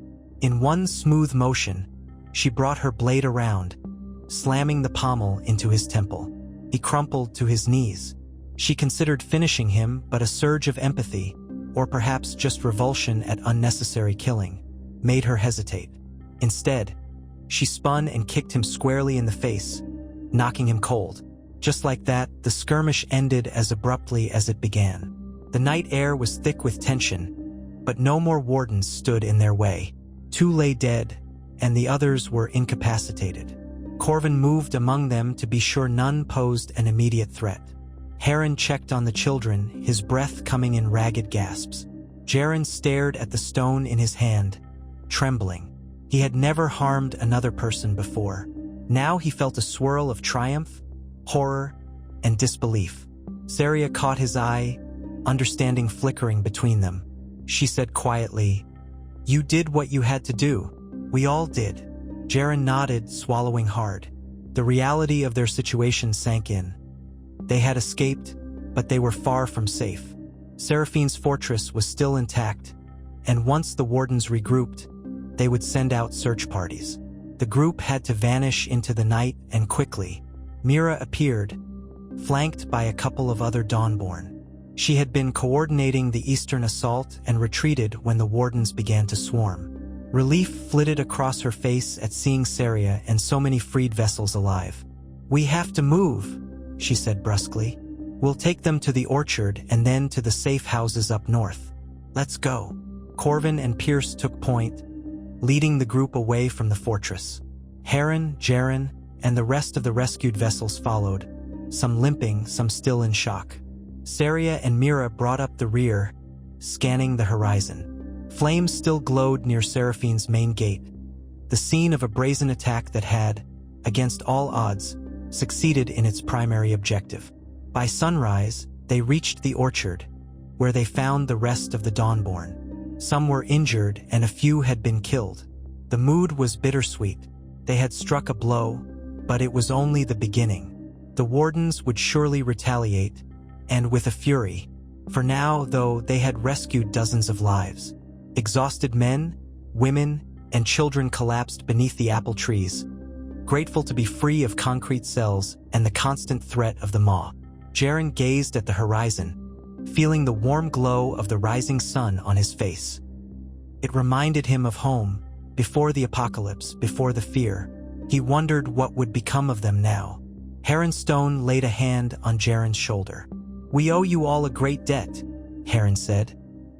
In one smooth motion, she brought her blade around, slamming the pommel into his temple. He crumpled to his knees. She considered finishing him, but a surge of empathy, or perhaps just revulsion at unnecessary killing, made her hesitate. Instead, she spun and kicked him squarely in the face, knocking him cold. Just like that, the skirmish ended as abruptly as it began. The night air was thick with tension, but no more wardens stood in their way. Two lay dead, and the others were incapacitated. Corvin moved among them to be sure none posed an immediate threat. Heron checked on the children, his breath coming in ragged gasps. Jaren stared at the stone in his hand, trembling. He had never harmed another person before. Now he felt a swirl of triumph, horror, and disbelief. Saria caught his eye, understanding flickering between them. She said quietly, "You did what you had to do. We all did." Jaren nodded, swallowing hard. The reality of their situation sank in. They had escaped, but they were far from safe. Seraphine's fortress was still intact, and once the wardens regrouped, they would send out search parties. The group had to vanish into the night, and quickly. Mira appeared, flanked by a couple of other Dawnborn. She had been coordinating the eastern assault and retreated when the wardens began to swarm. Relief flitted across her face at seeing Saria and so many freed vessels alive. "We have to move," she said brusquely. "We'll take them to the orchard and then to the safe houses up north. Let's go." Corvin and Pierce took point, leading the group away from the fortress. Heron, Jaren, and the rest of the rescued vessels followed, some limping, some still in shock. Saria and Mira brought up the rear, scanning the horizon. Flames still glowed near Seraphine's main gate, the scene of a brazen attack that had, against all odds, succeeded in its primary objective. By sunrise, they reached the orchard, where they found the rest of the Dawnborn. Some were injured and a few had been killed. The mood was bittersweet. They had struck a blow, but it was only the beginning. The wardens would surely retaliate, and with a fury. For now, though, they had rescued dozens of lives. Exhausted men, women, and children collapsed beneath the apple trees, grateful to be free of concrete cells and the constant threat of the maw. Jaren gazed at the horizon, feeling the warm glow of the rising sun on his face. It reminded him of home, before the apocalypse, before the fear. He wondered what would become of them now. Heron Stone laid a hand on Jaren's shoulder. "We owe you all a great debt," Heron said,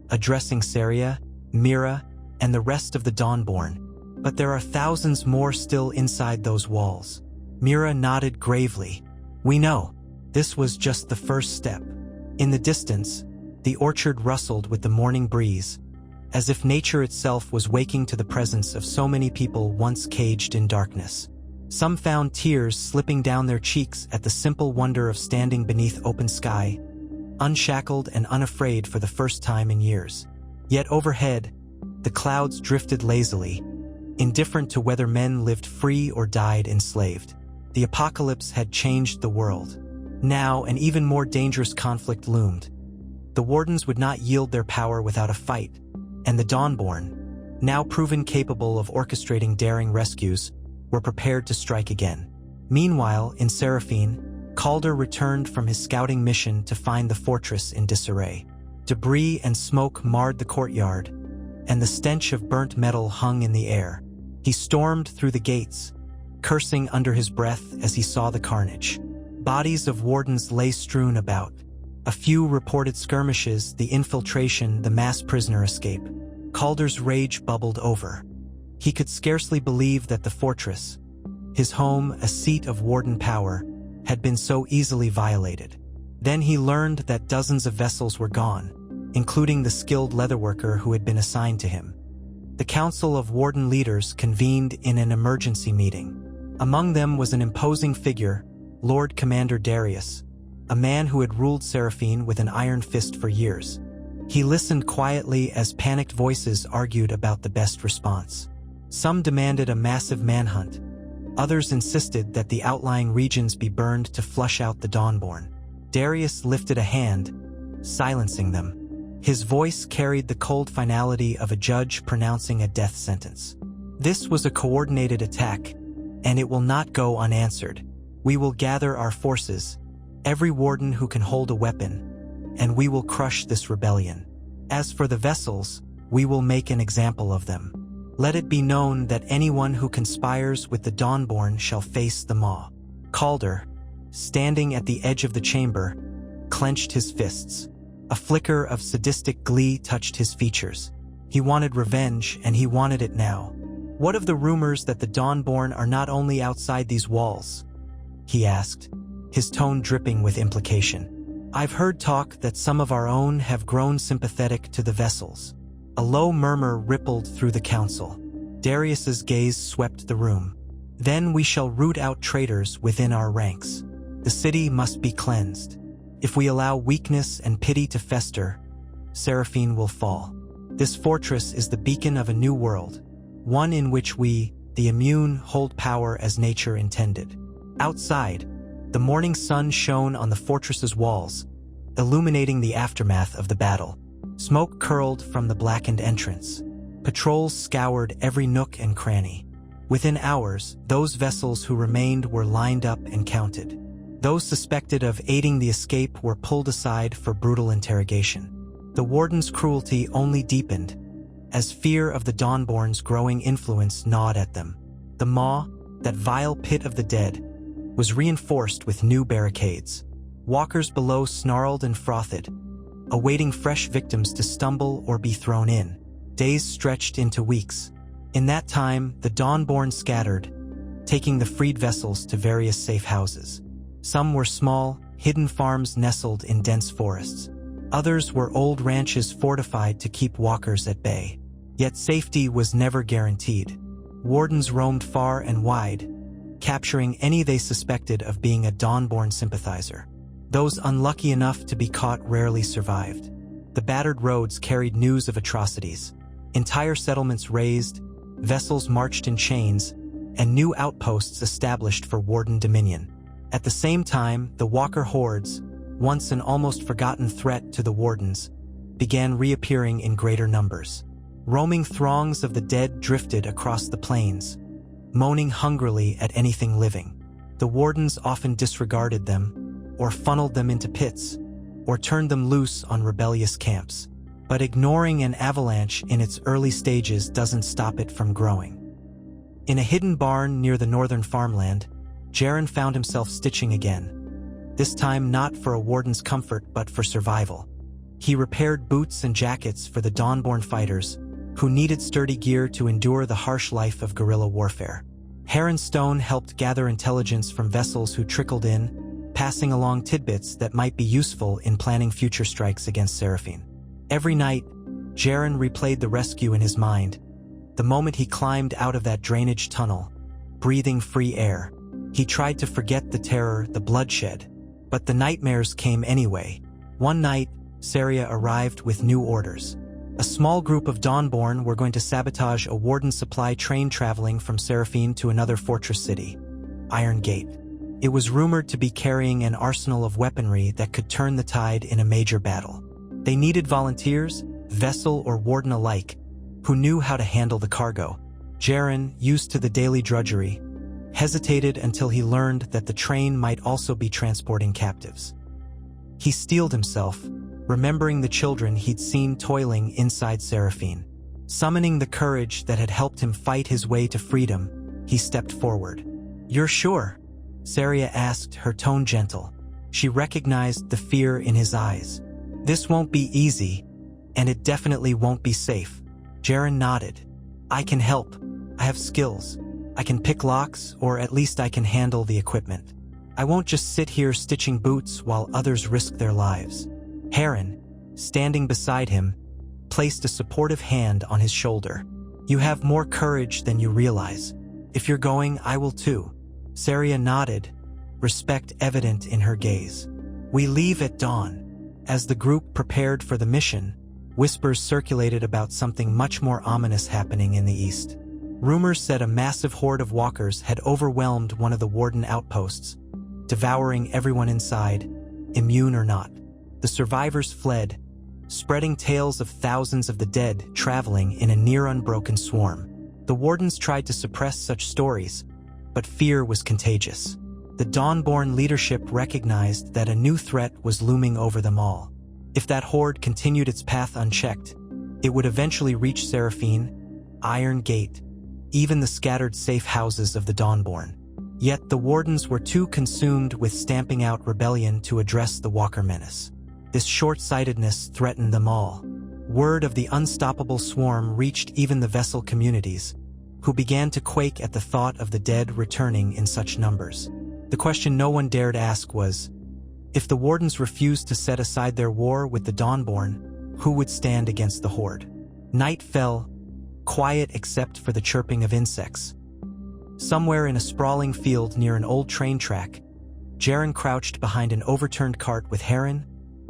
addressing Saria, Mira, and the rest of the Dawnborn. "But there are thousands more still inside those walls." Mira nodded gravely. "We know. This was just the first step." In the distance, the orchard rustled with the morning breeze, as if nature itself was waking to the presence of so many people once caged in darkness. Some found tears slipping down their cheeks at the simple wonder of standing beneath open sky, unshackled and unafraid for the first time in years. Yet overhead, the clouds drifted lazily, indifferent to whether men lived free or died enslaved. The apocalypse had changed the world. Now, an even more dangerous conflict loomed. The Wardens would not yield their power without a fight, and the Dawnborn, now proven capable of orchestrating daring rescues, were prepared to strike again. Meanwhile, in Seraphine, Calder returned from his scouting mission to find the fortress in disarray. Debris and smoke marred the courtyard, and the stench of burnt metal hung in the air. He stormed through the gates, cursing under his breath as he saw the carnage. Bodies of Wardens lay strewn about. A few reported skirmishes, the infiltration, the mass prisoner escape. Calder's rage bubbled over. He could scarcely believe that the fortress, his home, a seat of Warden power, had been so easily violated. Then he learned that dozens of vessels were gone, including the skilled leatherworker who had been assigned to him. The Council of Warden leaders convened in an emergency meeting. Among them was an imposing figure, Lord Commander Darius, a man who had ruled Seraphine with an iron fist for years. He listened quietly as panicked voices argued about the best response. Some demanded a massive manhunt. Others insisted that the outlying regions be burned to flush out the Dawnborn. Darius lifted a hand, silencing them. His voice carried the cold finality of a judge pronouncing a death sentence. "This was a coordinated attack, and it will not go unanswered. We will gather our forces, every Warden who can hold a weapon, and we will crush this rebellion. As for the vessels, we will make an example of them. Let it be known that anyone who conspires with the Dawnborn shall face the maw." Calder, standing at the edge of the chamber, clenched his fists. A flicker of sadistic glee touched his features. He wanted revenge, and he wanted it now. "What of the rumors that the Dawnborn are not only outside these walls?" he asked, his tone dripping with implication. "I've heard talk that some of our own have grown sympathetic to the vessels." A low murmur rippled through the council. Darius's gaze swept the room. "Then we shall root out traitors within our ranks. The city must be cleansed. If we allow weakness and pity to fester, Seraphine will fall. This fortress is the beacon of a new world, one in which we, the immune, hold power as nature intended." Outside, the morning sun shone on the fortress's walls, illuminating the aftermath of the battle. Smoke curled from the blackened entrance. Patrols scoured every nook and cranny. Within hours, those vessels who remained were lined up and counted. Those suspected of aiding the escape were pulled aside for brutal interrogation. The Warden's cruelty only deepened, as fear of the Dawnborn's growing influence gnawed at them. The maw, that vile pit of the dead, was reinforced with new barricades. Walkers below snarled and frothed, awaiting fresh victims to stumble or be thrown in. Days stretched into weeks. In that time, the Dawnborn scattered, taking the freed vessels to various safe houses. Some were small, hidden farms nestled in dense forests. Others were old ranches fortified to keep walkers at bay. Yet safety was never guaranteed. Wardens roamed far and wide, capturing any they suspected of being a Dawnborn sympathizer. Those unlucky enough to be caught rarely survived. The battered roads carried news of atrocities. Entire settlements razed, vessels marched in chains, and new outposts established for Warden dominion. At the same time, the Walker hordes, once an almost forgotten threat to the Wardens, began reappearing in greater numbers. Roaming throngs of the dead drifted across the plains, moaning hungrily at anything living. The wardens often disregarded them, or funneled them into pits, or turned them loose on rebellious camps. But ignoring an avalanche in its early stages doesn't stop it from growing. In a hidden barn near the northern farmland, Jaren found himself stitching again, this time not for a warden's comfort but for survival. He repaired boots and jackets for the Dawnborn fighters, who needed sturdy gear to endure the harsh life of guerrilla warfare. Heron Stone helped gather intelligence from vessels who trickled in, passing along tidbits that might be useful in planning future strikes against Seraphine. Every night, Jaren replayed the rescue in his mind. The moment he climbed out of that drainage tunnel, breathing free air, he tried to forget the terror, the bloodshed. But the nightmares came anyway. One night, Saria arrived with new orders. A small group of Dawnborn were going to sabotage a warden supply train traveling from Seraphine to another fortress city, Iron Gate. It was rumored to be carrying an arsenal of weaponry that could turn the tide in a major battle. They needed volunteers, vessel or warden alike, who knew how to handle the cargo. Jaren, used to the daily drudgery, hesitated until he learned that the train might also be transporting captives. He steeled himself, remembering the children he'd seen toiling inside Seraphine. Summoning the courage that had helped him fight his way to freedom, he stepped forward. "You're sure?" Saria asked, her tone gentle. She recognized the fear in his eyes. "This won't be easy, and it definitely won't be safe." Jaren nodded. "I can help. I have skills. I can pick locks, or at least I can handle the equipment. I won't just sit here stitching boots while others risk their lives." Heron, standing beside him, placed a supportive hand on his shoulder. "You have more courage than you realize. If you're going, I will too." Saria nodded, respect evident in her gaze. "We leave at dawn." As the group prepared for the mission, whispers circulated about something much more ominous happening in the east. Rumors said a massive horde of walkers had overwhelmed one of the warden outposts, devouring everyone inside, immune or not. The survivors fled, spreading tales of thousands of the dead traveling in a near-unbroken swarm. The wardens tried to suppress such stories, but fear was contagious. The Dawnborn leadership recognized that a new threat was looming over them all. If that horde continued its path unchecked, it would eventually reach Seraphine, Iron Gate, even the scattered safe houses of the Dawnborn. Yet the wardens were too consumed with stamping out rebellion to address the Walker menace. This short-sightedness threatened them all. Word of the unstoppable swarm reached even the vessel communities, who began to quake at the thought of the dead returning in such numbers. The question no one dared ask was, if the wardens refused to set aside their war with the Dawnborn, who would stand against the horde? Night fell, quiet except for the chirping of insects. Somewhere in a sprawling field near an old train track, Jaren crouched behind an overturned cart with Heron,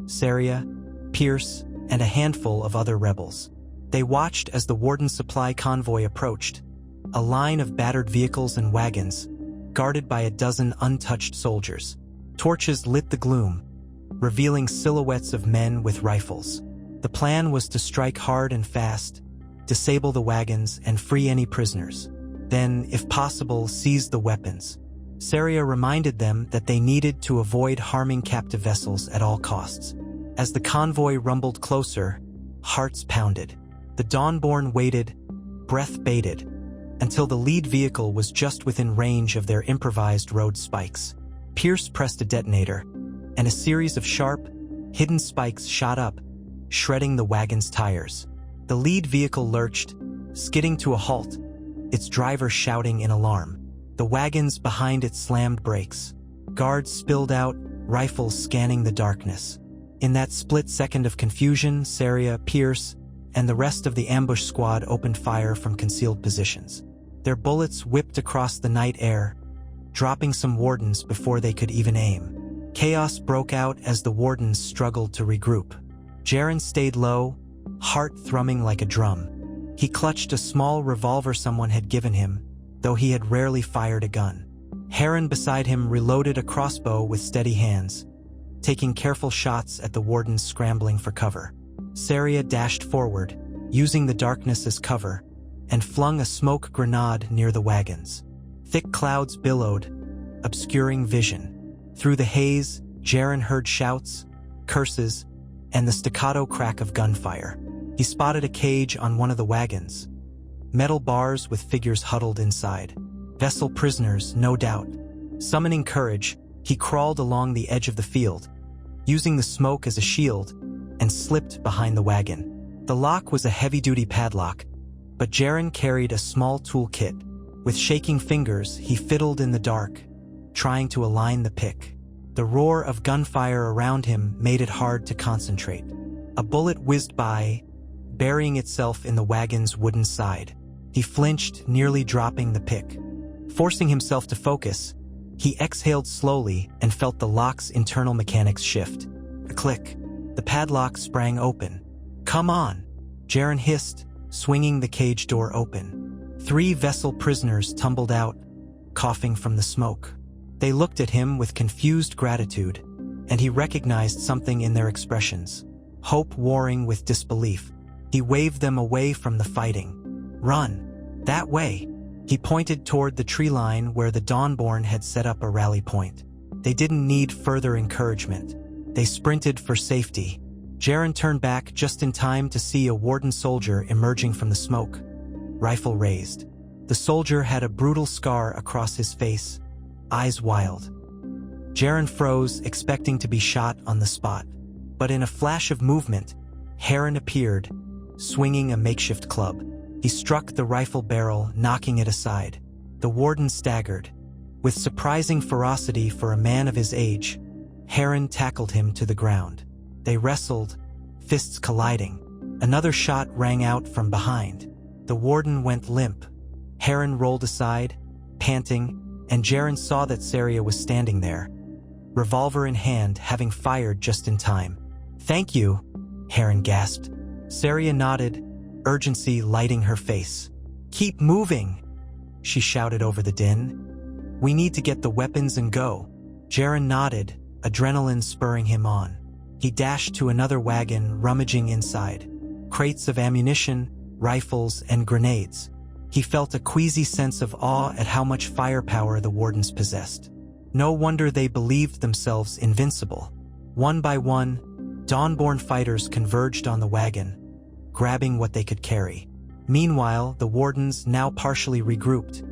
Saria, Pierce, and a handful of other rebels. They watched as the warden supply convoy approached, a line of battered vehicles and wagons, guarded by a dozen untouched soldiers. Torches lit the gloom, revealing silhouettes of men with rifles. The plan was to strike hard and fast, disable the wagons, and free any prisoners. Then, if possible, seize the weapons. Saria reminded them that they needed to avoid harming captive vessels at all costs. As the convoy rumbled closer, hearts pounded. The Dawnborn waited, breath bated, until the lead vehicle was just within range of their improvised road spikes. Pierce pressed a detonator, and a series of sharp, hidden spikes shot up, shredding the wagon's tires. The lead vehicle lurched, skidding to a halt, its driver shouting in alarm. The wagons behind it slammed brakes. Guards spilled out, rifles scanning the darkness. In that split second of confusion, Saria, Pierce, and the rest of the ambush squad opened fire from concealed positions. Their bullets whipped across the night air, dropping some wardens before they could even aim. Chaos broke out as the wardens struggled to regroup. Jaren stayed low, heart thrumming like a drum. He clutched a small revolver someone had given him, though he had rarely fired a gun. Heron beside him reloaded a crossbow with steady hands, taking careful shots at the wardens scrambling for cover. Saria dashed forward, using the darkness as cover, and flung a smoke grenade near the wagons. Thick clouds billowed, obscuring vision. Through the haze, Jaren heard shouts, curses, and the staccato crack of gunfire. He spotted a cage on one of the wagons. Metal bars with figures huddled inside. Vessel prisoners, no doubt. Summoning courage, he crawled along the edge of the field, using the smoke as a shield, and slipped behind the wagon. The lock was a heavy-duty padlock, but Jaren carried a small toolkit. With shaking fingers, he fiddled in the dark, trying to align the pick. The roar of gunfire around him made it hard to concentrate. A bullet whizzed by, burying itself in the wagon's wooden side. He flinched, nearly dropping the pick. Forcing himself to focus, he exhaled slowly and felt the lock's internal mechanics shift. A click. The padlock sprang open. "Come on," Jaren hissed, swinging the cage door open. 3 vessel prisoners tumbled out, coughing from the smoke. They looked at him with confused gratitude, and he recognized something in their expressions. Hope warring with disbelief. He waved them away from the fighting. "Run. That way." He pointed toward the tree line where the Dawnborn had set up a rally point. They didn't need further encouragement. They sprinted for safety. Jaren turned back just in time to see a Warden soldier emerging from the smoke, rifle raised. The soldier had a brutal scar across his face, eyes wild. Jaren froze, expecting to be shot on the spot. But in a flash of movement, Heron appeared, swinging a makeshift club. He struck the rifle barrel, knocking it aside. The Warden staggered. With surprising ferocity for a man of his age, Heron tackled him to the ground. They wrestled, fists colliding. Another shot rang out from behind. The Warden went limp. Heron rolled aside, panting, and Jaren saw that Saria was standing there, revolver in hand, having fired just in time. "Thank you," Heron gasped. Saria nodded, urgency lighting her face. "Keep moving," she shouted over the din. "We need to get the weapons and go." Jaren nodded, adrenaline spurring him on. He dashed to another wagon, rummaging inside. Crates of ammunition, rifles, and grenades. He felt a queasy sense of awe at how much firepower the Wardens possessed. No wonder they believed themselves invincible. One by one, Dawnborn fighters converged on the wagon, grabbing what they could carry. Meanwhile, the Wardens, now partially regrouped,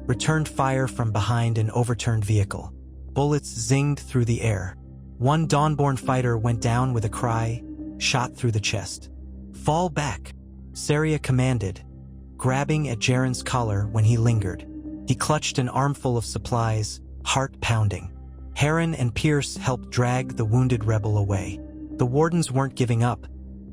returned fire from behind an overturned vehicle. Bullets zinged through the air. One Dawnborn fighter went down with a cry, shot through the chest. "Fall back," Saria commanded, grabbing at Jaren's collar when he lingered. He clutched an armful of supplies, heart pounding. Heron and Pierce helped drag the wounded rebel away. The Wardens weren't giving up,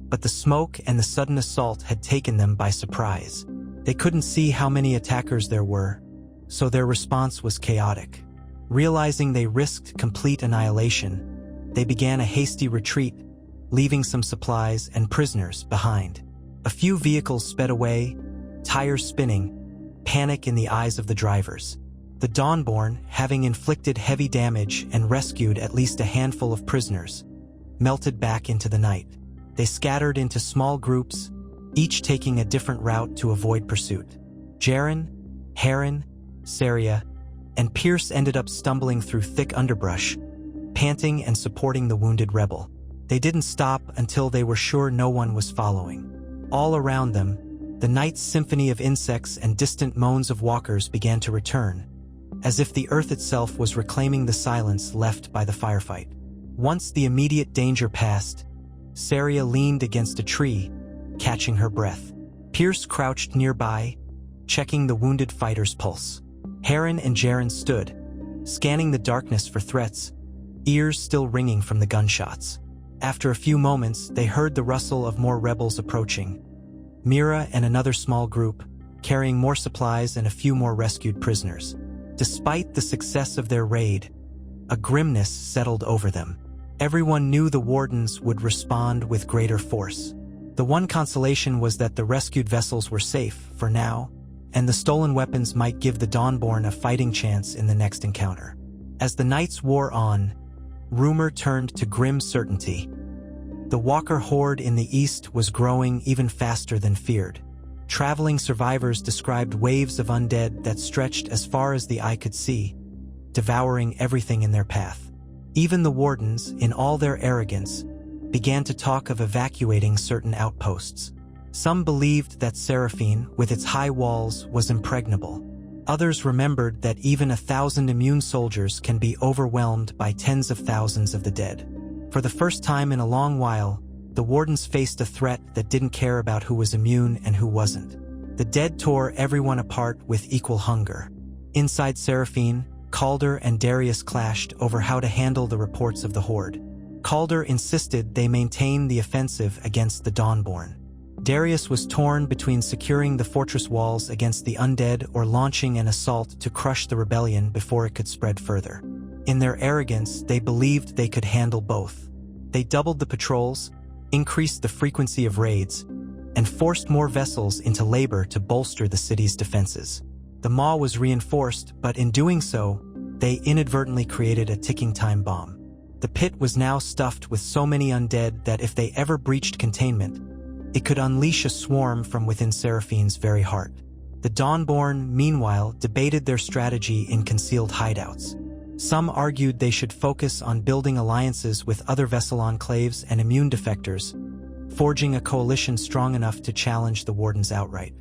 but the smoke and the sudden assault had taken them by surprise. They couldn't see how many attackers there were, so their response was chaotic. Realizing they risked complete annihilation, they began a hasty retreat, leaving some supplies and prisoners behind. A few vehicles sped away, tires spinning, panic in the eyes of the drivers. The Dawnborn, having inflicted heavy damage and rescued at least a handful of prisoners, melted back into the night. They scattered into small groups, each taking a different route to avoid pursuit. Jaren, Heron, Saria, and Pierce ended up stumbling through thick underbrush, panting and supporting the wounded rebel. They didn't stop until they were sure no one was following. All around them, the night's symphony of insects and distant moans of walkers began to return, as if the earth itself was reclaiming the silence left by the firefight. Once the immediate danger passed, Saria leaned against a tree, catching her breath. Pierce crouched nearby, checking the wounded fighter's pulse. Heron and Jaren stood, scanning the darkness for threats, ears still ringing from the gunshots. After a few moments, they heard the rustle of more rebels approaching. Mira and another small group, carrying more supplies and a few more rescued prisoners. Despite the success of their raid, a grimness settled over them. Everyone knew the Wardens would respond with greater force. The one consolation was that the rescued vessels were safe, for now, and the stolen weapons might give the Dawnborn a fighting chance in the next encounter. As the nights wore on, rumor turned to grim certainty. The Walker horde in the east was growing even faster than feared. Traveling survivors described waves of undead that stretched as far as the eye could see, devouring everything in their path. Even the wardens, in all their arrogance, began to talk of evacuating certain outposts. Some believed that Seraphine, with its high walls, was impregnable. Others remembered that even 1,000 immune soldiers can be overwhelmed by tens of thousands of the dead. For the first time in a long while, the wardens faced a threat that didn't care about who was immune and who wasn't. The dead tore everyone apart with equal hunger. Inside Seraphine, Calder and Darius clashed over how to handle the reports of the horde. Calder insisted they maintain the offensive against the Dawnborn. Darius was torn between securing the fortress walls against the undead or launching an assault to crush the rebellion before it could spread further. In their arrogance, they believed they could handle both. They doubled the patrols, increased the frequency of raids, and forced more vessels into labor to bolster the city's defenses. The maw was reinforced, but in doing so, they inadvertently created a ticking time bomb. The pit was now stuffed with so many undead that if they ever breached containment, it could unleash a swarm from within Seraphine's very heart. The Dawnborn, meanwhile, debated their strategy in concealed hideouts. Some argued they should focus on building alliances with other vessel enclaves and immune defectors, forging a coalition strong enough to challenge the wardens outright.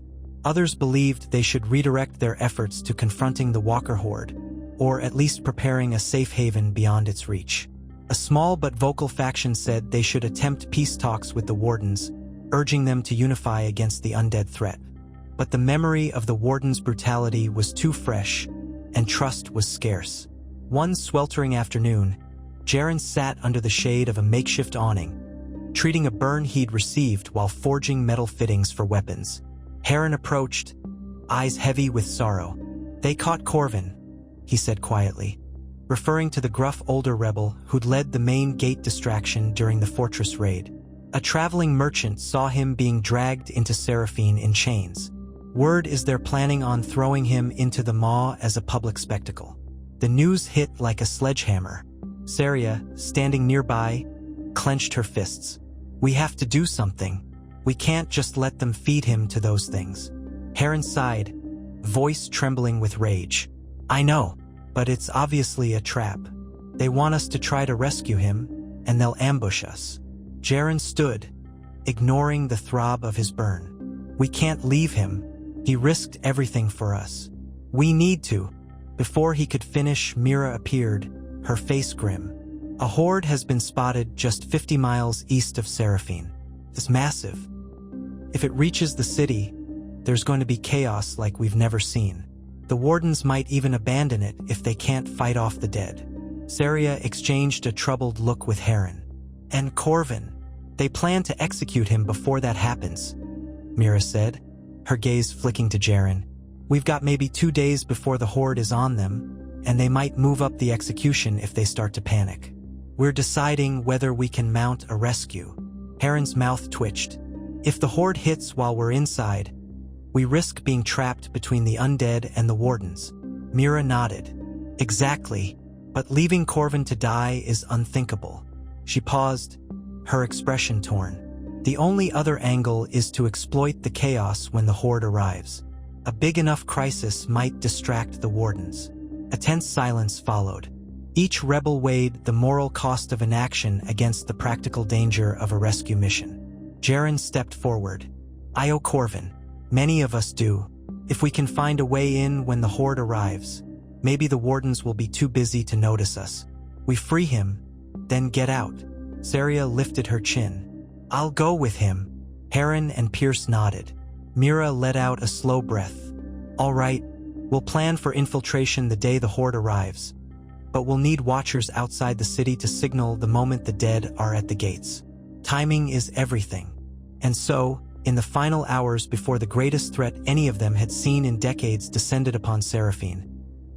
Others believed they should redirect their efforts to confronting the Walker Horde, or at least preparing a safe haven beyond its reach. A small but vocal faction said they should attempt peace talks with the wardens, urging them to unify against the undead threat. But the memory of the wardens' brutality was too fresh, and trust was scarce. One sweltering afternoon, Jaren sat under the shade of a makeshift awning, treating a burn he'd received while forging metal fittings for weapons. Heron approached, eyes heavy with sorrow. "They caught Corvin," he said quietly, referring to the gruff older rebel who'd led the main gate distraction during the fortress raid. A traveling merchant saw him being dragged into Seraphine in chains. Word is they're planning on throwing him into the maw as a public spectacle. The news hit like a sledgehammer. Saria, standing nearby, clenched her fists. "We have to do something. We can't just let them feed him to those things." Heron sighed, voice trembling with rage. "I know, but it's obviously a trap. They want us to try to rescue him, and they'll ambush us." Jaren stood, ignoring the throb of his burn. "We can't leave him. He risked everything for us. We need to." Before he could finish, Mira appeared, her face grim. "A horde has been spotted just 50 miles east of Seraphine. It's massive. If it reaches the city, there's going to be chaos like we've never seen. The wardens might even abandon it if they can't fight off the dead." Saria exchanged a troubled look with Heron. "And Corvin. They plan to execute him before that happens," Mira said, her gaze flicking to Jaren. "We've got maybe 2 days before the horde is on them, and they might move up the execution if they start to panic. We're deciding whether we can mount a rescue." Heron's mouth twitched. "If the horde hits while we're inside, we risk being trapped between the undead and the wardens." Mira nodded. "Exactly, but leaving Corvin to die is unthinkable." She paused, her expression torn. "The only other angle is to exploit the chaos when the horde arrives. A big enough crisis might distract the wardens." A tense silence followed. Each rebel weighed the moral cost of inaction against the practical danger of a rescue mission. Jaren stepped forward. "I owe Corvin. Many of us do. If we can find a way in when the horde arrives, maybe the wardens will be too busy to notice us. We free him, then get out." Saria lifted her chin. "I'll go with him." Heron and Pierce nodded. Mira let out a slow breath. "All right, we'll plan for infiltration the day the horde arrives. But we'll need watchers outside the city to signal the moment the dead are at the gates. Timing is everything." And so, in the final hours before the greatest threat any of them had seen in decades descended upon Seraphine,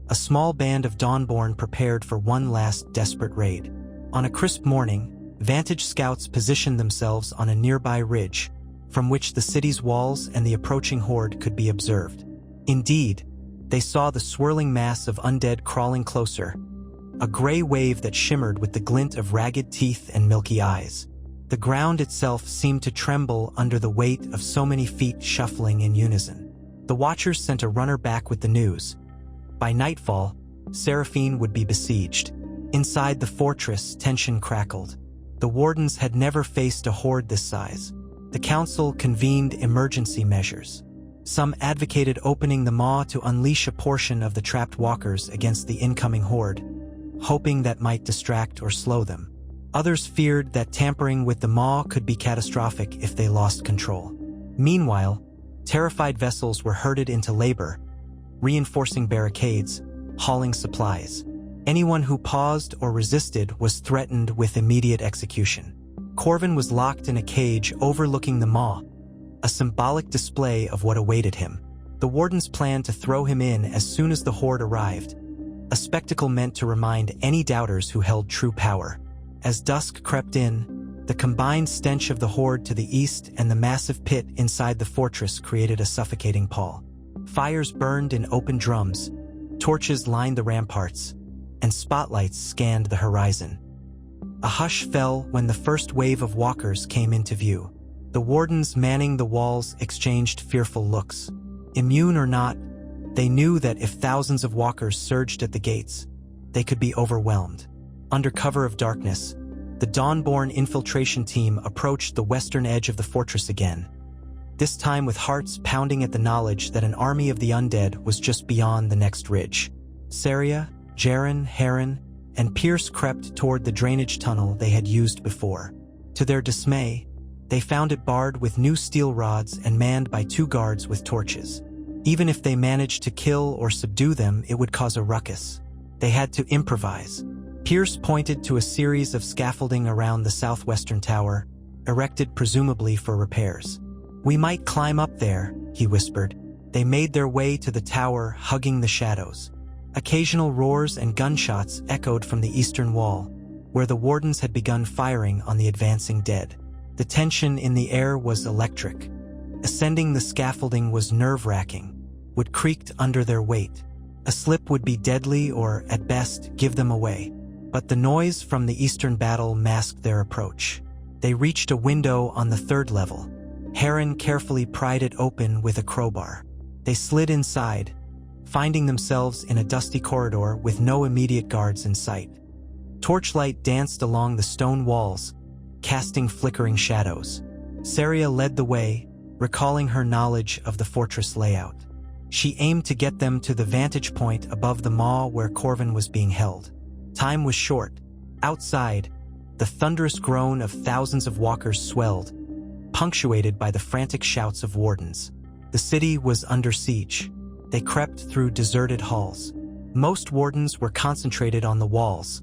a small band of Dawnborn prepared for one last desperate raid. On a crisp morning, Vantage scouts positioned themselves on a nearby ridge, from which the city's walls and the approaching horde could be observed. Indeed, they saw the swirling mass of undead crawling closer, a gray wave that shimmered with the glint of ragged teeth and milky eyes. The ground itself seemed to tremble under the weight of so many feet shuffling in unison. The Watchers sent a runner back with the news. By nightfall, Seraphine would be besieged. Inside the fortress, tension crackled. The Wardens had never faced a horde this size. The council convened emergency measures. Some advocated opening the maw to unleash a portion of the trapped walkers against the incoming horde, hoping that might distract or slow them. Others feared that tampering with the maw could be catastrophic if they lost control. Meanwhile, terrified vessels were herded into labor, reinforcing barricades, hauling supplies. Anyone who paused or resisted was threatened with immediate execution. Corvin was locked in a cage overlooking the maw, a symbolic display of what awaited him. The Wardens planned to throw him in as soon as the horde arrived, a spectacle meant to remind any doubters who held true power. As dusk crept in, the combined stench of the horde to the east and the massive pit inside the fortress created a suffocating pall. Fires burned in open drums, torches lined the ramparts, and spotlights scanned the horizon. A hush fell when the first wave of walkers came into view. The Wardens manning the walls exchanged fearful looks. Immune or not, they knew that if thousands of walkers surged at the gates, they could be overwhelmed. Under cover of darkness, the Dawnborn infiltration team approached the western edge of the fortress again, this time with hearts pounding at the knowledge that an army of the undead was just beyond the next ridge. Saria, Jaren, Heron, and Pierce crept toward the drainage tunnel they had used before. To their dismay, they found it barred with new steel rods and manned by 2 guards with torches. Even if they managed to kill or subdue them, it would cause a ruckus. They had to improvise. Pierce pointed to a series of scaffolding around the southwestern tower, erected presumably for repairs. "We might climb up there," he whispered. They made their way to the tower, hugging the shadows. Occasional roars and gunshots echoed from the eastern wall, where the Wardens had begun firing on the advancing dead. The tension in the air was electric. Ascending the scaffolding was nerve-wracking, would creak under their weight. A slip would be deadly or, at best, give them away. But the noise from the eastern battle masked their approach. They reached a window on the 3rd level. Heron carefully pried it open with a crowbar. They slid inside, finding themselves in a dusty corridor with no immediate guards in sight. Torchlight danced along the stone walls, casting flickering shadows. Saria led the way, recalling her knowledge of the fortress layout. She aimed to get them to the vantage point above the maw where Corvin was being held. Time was short. Outside, the thunderous groan of thousands of walkers swelled, punctuated by the frantic shouts of Wardens. The city was under siege. They crept through deserted halls. Most Wardens were concentrated on the walls,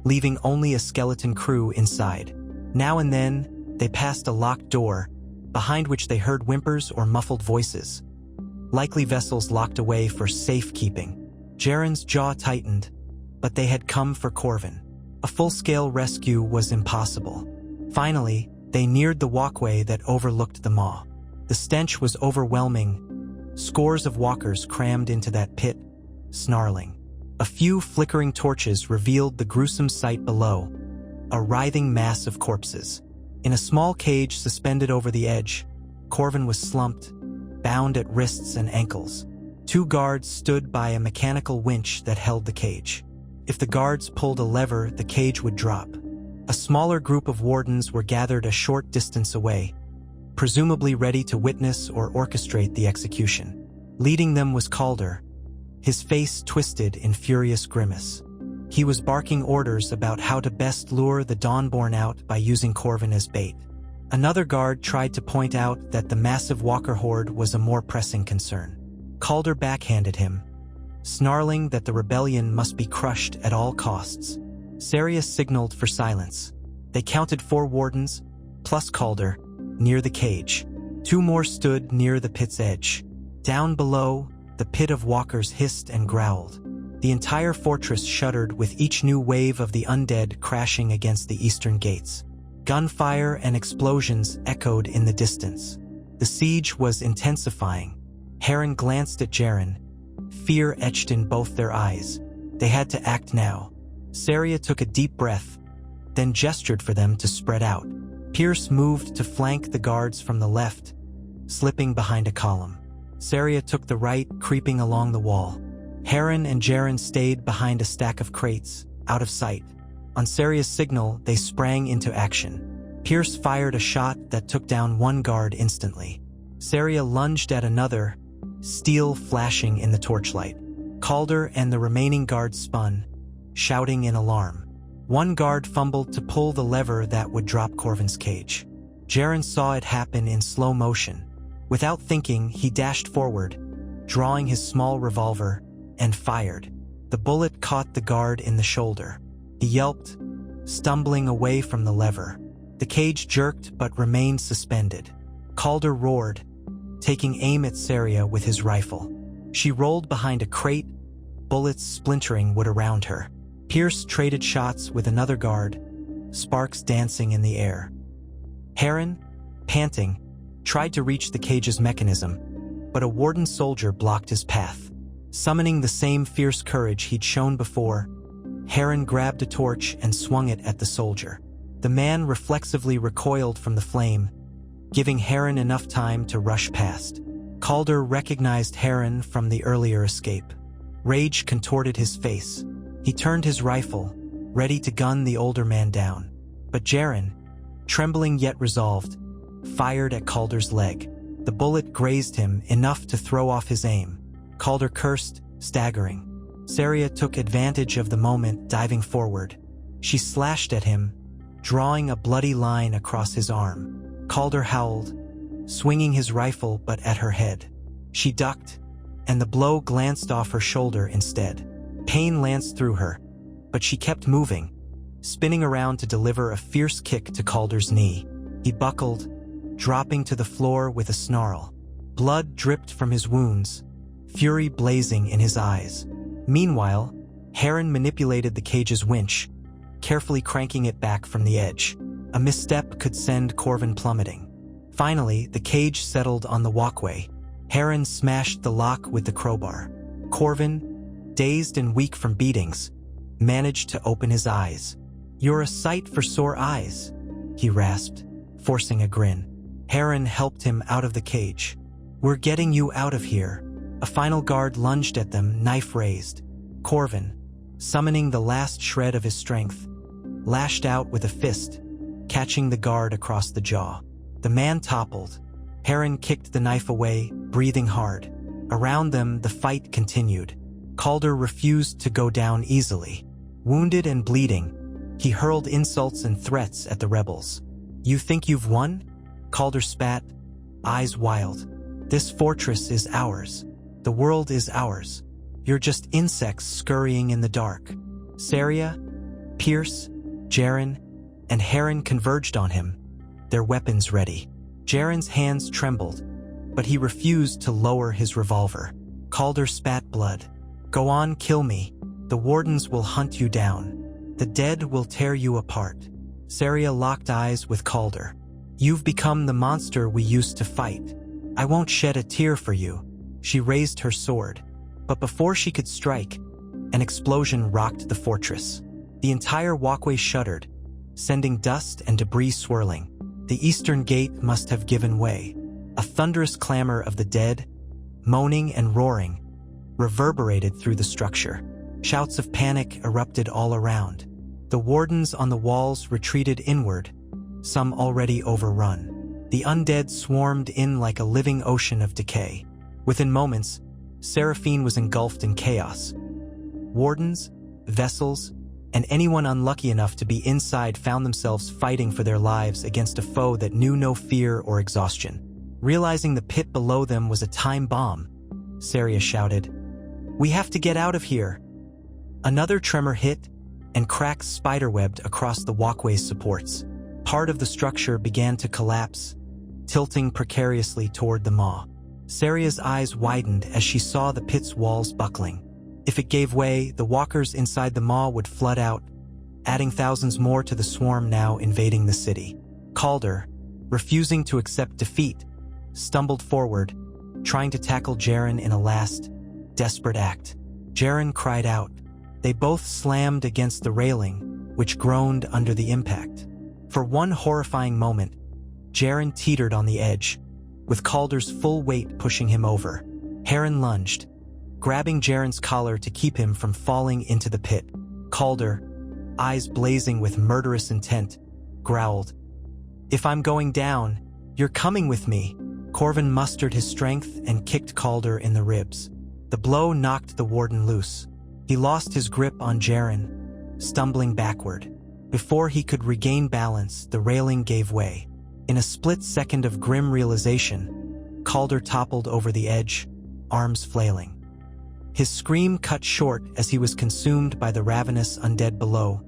leaving only a skeleton crew inside. Now and then, they passed a locked door, behind which they heard whimpers or muffled voices, likely vessels locked away for safekeeping. Jaren's jaw tightened, but they had come for Corvin. A full-scale rescue was impossible. Finally, they neared the walkway that overlooked the maw. The stench was overwhelming. Scores of walkers crammed into that pit, snarling. A few flickering torches revealed the gruesome sight below, a writhing mass of corpses. In a small cage suspended over the edge, Corvin was slumped, bound at wrists and ankles. 2 guards stood by a mechanical winch that held the cage. If the guards pulled a lever, the cage would drop. A smaller group of Wardens were gathered a short distance away, presumably ready to witness or orchestrate the execution. Leading them was Calder, his face twisted in furious grimace. He was barking orders about how to best lure the Dawnborn out by using Corvin as bait. Another guard tried to point out that the massive walker horde was a more pressing concern. Calder backhanded him, snarling that the rebellion must be crushed at all costs. Saria signaled for silence. They counted 4 Wardens, plus Calder, near the cage. 2 more stood near the pit's edge. Down below, the pit of walkers hissed and growled. The entire fortress shuddered with each new wave of the undead crashing against the eastern gates. Gunfire and explosions echoed in the distance. The siege was intensifying. Heron glanced at Jaren, fear etched in both their eyes. They had to act now. Saria took a deep breath, then gestured for them to spread out. Pierce moved to flank the guards from the left, slipping behind a column. Saria took the right, creeping along the wall. Heron and Jaren stayed behind a stack of crates, out of sight. On Saria's signal, they sprang into action. Pierce fired a shot that took down one guard instantly. Saria lunged at another, steel flashing in the torchlight. Calder and the remaining guards spun, shouting in alarm. One guard fumbled to pull the lever that would drop Corvin's cage. Jaren saw it happen in slow motion. Without thinking, he dashed forward, drawing his small revolver, and fired. The bullet caught the guard in the shoulder. He yelped, stumbling away from the lever. The cage jerked but remained suspended. Calder roared, taking aim at Saria with his rifle. She rolled behind a crate, bullets splintering wood around her. Pierce traded shots with another guard, sparks dancing in the air. Heron, panting, tried to reach the cage's mechanism, but a warden soldier blocked his path. Summoning the same fierce courage he'd shown before, Heron grabbed a torch and swung it at the soldier. The man reflexively recoiled from the flame, giving Heron enough time to rush past. Calder recognized Heron from the earlier escape. Rage contorted his face. He turned his rifle, ready to gun the older man down. But Jaren, trembling yet resolved, fired at Calder's leg. The bullet grazed him enough to throw off his aim. Calder cursed, staggering. Saria took advantage of the moment, diving forward. She slashed at him, drawing a bloody line across his arm. Calder howled, swinging his rifle but at her head. She ducked, and the blow glanced off her shoulder instead. Pain lanced through her, but she kept moving, spinning around to deliver a fierce kick to Calder's knee. He buckled, dropping to the floor with a snarl. Blood dripped from his wounds, fury blazing in his eyes. Meanwhile, Heron manipulated the cage's winch, carefully cranking it back from the edge. A misstep could send Corvin plummeting. Finally, the cage settled on the walkway. Heron smashed the lock with the crowbar. Corvin, dazed and weak from beatings, managed to open his eyes. "You're a sight for sore eyes," he rasped, forcing a grin. Heron helped him out of the cage. "We're getting you out of here." A final guard lunged at them, knife raised. Corvin, summoning the last shred of his strength, lashed out with a fist, catching the guard across the jaw. The man toppled. Heron kicked the knife away, breathing hard. Around them, the fight continued. Calder refused to go down easily. Wounded and bleeding, he hurled insults and threats at the rebels. "You think you've won?" Calder spat, eyes wild. "This fortress is ours. The world is ours. You're just insects scurrying in the dark." Saria, Pierce, Jaren, and Heron converged on him, their weapons ready. Jaren's hands trembled, but he refused to lower his revolver. Calder spat blood. "Go on, kill me. The wardens will hunt you down. The dead will tear you apart." Saria locked eyes with Calder. "You've become the monster we used to fight. I won't shed a tear for you." She raised her sword, but before she could strike, an explosion rocked the fortress. The entire walkway shuddered, sending dust and debris swirling. The eastern gate must have given way. A thunderous clamor of the dead, moaning and roaring, reverberated through the structure. Shouts of panic erupted all around. The wardens on the walls retreated inward, some already overrun. The undead swarmed in like a living ocean of decay. Within moments, Seraphine was engulfed in chaos. Wardens, vessels, and anyone unlucky enough to be inside found themselves fighting for their lives against a foe that knew no fear or exhaustion. Realizing the pit below them was a time bomb, Saria shouted, "We have to get out of here!" Another tremor hit, and cracks spiderwebbed across the walkway's supports. Part of the structure began to collapse, tilting precariously toward the maw. Saria's eyes widened as she saw the pit's walls buckling. If it gave way, the walkers inside the maw would flood out, adding thousands more to the swarm now invading the city. Calder, refusing to accept defeat, stumbled forward, trying to tackle Jaren in a last, desperate act. Jaren cried out. They both slammed against the railing, which groaned under the impact. For one horrifying moment, Jaren teetered on the edge, with Calder's full weight pushing him over. Heron lunged, grabbing Jaren's collar to keep him from falling into the pit. Calder, eyes blazing with murderous intent, growled, "If I'm going down, you're coming with me." Corvin mustered his strength and kicked Calder in the ribs. The blow knocked the warden loose. He lost his grip on Jaren, stumbling backward. Before he could regain balance, the railing gave way. In a split second of grim realization, Calder toppled over the edge, arms flailing. His scream cut short as he was consumed by the ravenous undead below,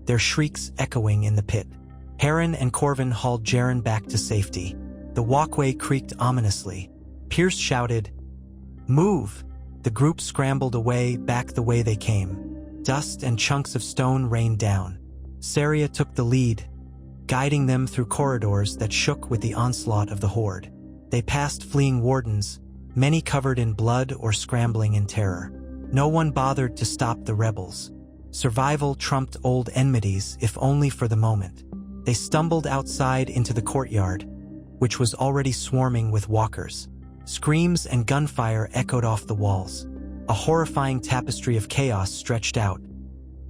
their shrieks echoing in the pit. Heron and Corvin hauled Jaren back to safety. The walkway creaked ominously. Pierce shouted, "Move!" The group scrambled away, back the way they came. Dust and chunks of stone rained down. Saria took the lead, guiding them through corridors that shook with the onslaught of the horde. They passed fleeing wardens, many covered in blood or scrambling in terror. No one bothered to stop the rebels. Survival trumped old enmities, if only for the moment. They stumbled outside into the courtyard, which was already swarming with walkers. Screams and gunfire echoed off the walls. A horrifying tapestry of chaos stretched out,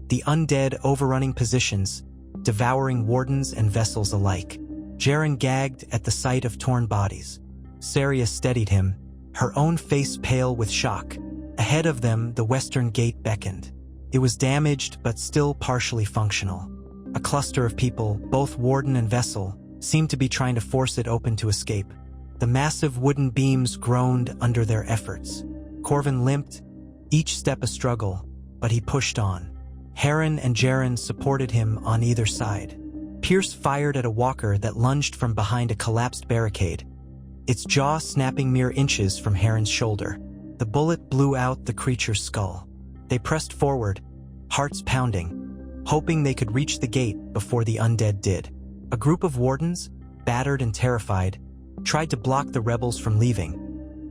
the undead overrunning positions, devouring wardens and vessels alike. Jaren gagged at the sight of torn bodies. Saria steadied him, her own face pale with shock. Ahead of them, the western gate beckoned. It was damaged but still partially functional. A cluster of people, both warden and vessel, seemed to be trying to force it open to escape. The massive wooden beams groaned under their efforts. Corvin limped, each step a struggle, but he pushed on. Heron and Jaren supported him on either side. Pierce fired at a walker that lunged from behind a collapsed barricade, its jaw snapping mere inches from Heron's shoulder. The bullet blew out the creature's skull. They pressed forward, hearts pounding, hoping they could reach the gate before the undead did. A group of wardens, battered and terrified, tried to block the rebels from leaving.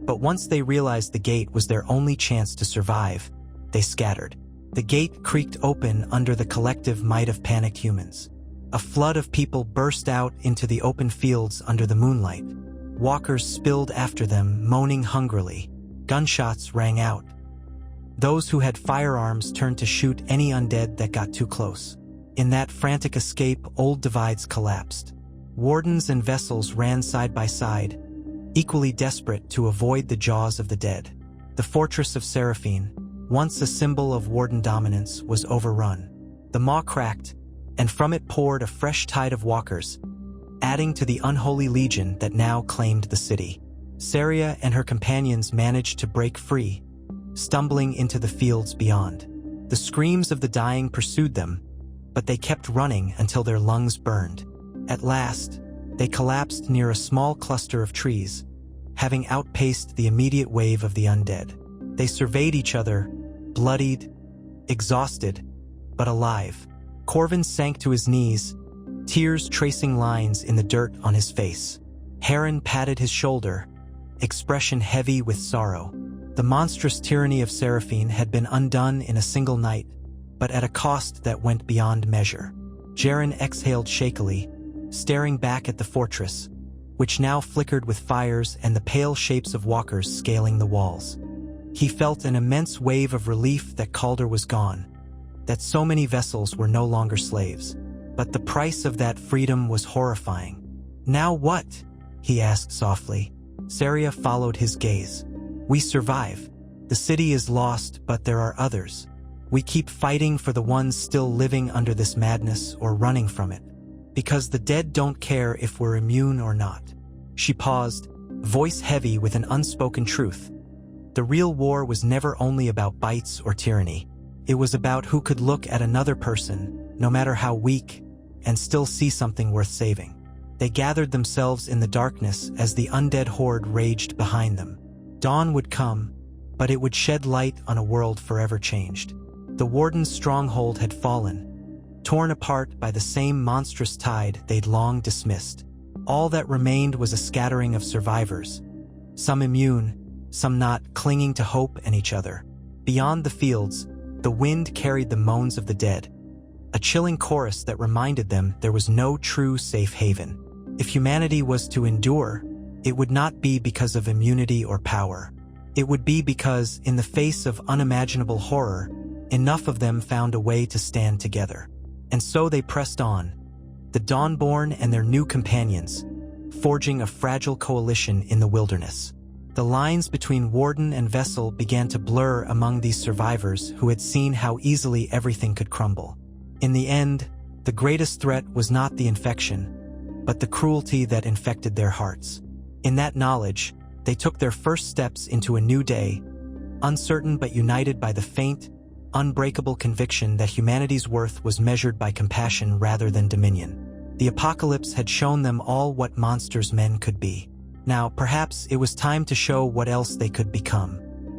But once they realized the gate was their only chance to survive, they scattered. The gate creaked open under the collective might of panicked humans. A flood of people burst out into the open fields under the moonlight. Walkers spilled after them, moaning hungrily. Gunshots rang out. Those who had firearms turned to shoot any undead that got too close. In that frantic escape, old divides collapsed. Wardens and vessels ran side by side, equally desperate to avoid the jaws of the dead. The fortress of Seraphine, once a symbol of warden dominance, was overrun. The maw cracked, and from it poured a fresh tide of walkers, adding to the unholy legion that now claimed the city. Saria and her companions managed to break free, stumbling into the fields beyond. The screams of the dying pursued them, but they kept running until their lungs burned. At last, they collapsed near a small cluster of trees, having outpaced the immediate wave of the undead. They surveyed each other, bloodied, exhausted, but alive. Corvin sank to his knees, tears tracing lines in the dirt on his face. Heron patted his shoulder, expression heavy with sorrow. The monstrous tyranny of Seraphine had been undone in a single night, but at a cost that went beyond measure. Jaren exhaled shakily, staring back at the fortress, which now flickered with fires and the pale shapes of walkers scaling the walls. He felt an immense wave of relief that Calder was gone, that so many vessels were no longer slaves. But the price of that freedom was horrifying. "Now what?" he asked softly. Saria followed his gaze. "We survive. The city is lost, but there are others. We keep fighting for the ones still living under this madness or running from it. Because the dead don't care if we're immune or not." She paused, voice heavy with an unspoken truth. The real war was never only about bites or tyranny. It was about who could look at another person, no matter how weak, and still see something worth saving. They gathered themselves in the darkness as the undead horde raged behind them. Dawn would come, but it would shed light on a world forever changed. The warden's stronghold had fallen, torn apart by the same monstrous tide they'd long dismissed. All that remained was a scattering of survivors, some immune, some not, clinging to hope and each other. Beyond the fields, the wind carried the moans of the dead, a chilling chorus that reminded them there was no true safe haven. If humanity was to endure, it would not be because of immunity or power. It would be because, in the face of unimaginable horror, enough of them found a way to stand together. And so they pressed on, the Dawnborn and their new companions, forging a fragile coalition in the wilderness. The lines between Warden and Vessel began to blur among these survivors who had seen how easily everything could crumble. In the end, the greatest threat was not the infection, but the cruelty that infected their hearts. In that knowledge, they took their first steps into a new day, uncertain but united by the faint, unbreakable conviction that humanity's worth was measured by compassion rather than dominion. The apocalypse had shown them all what monsters men could be. Now, perhaps it was time to show what else they could become.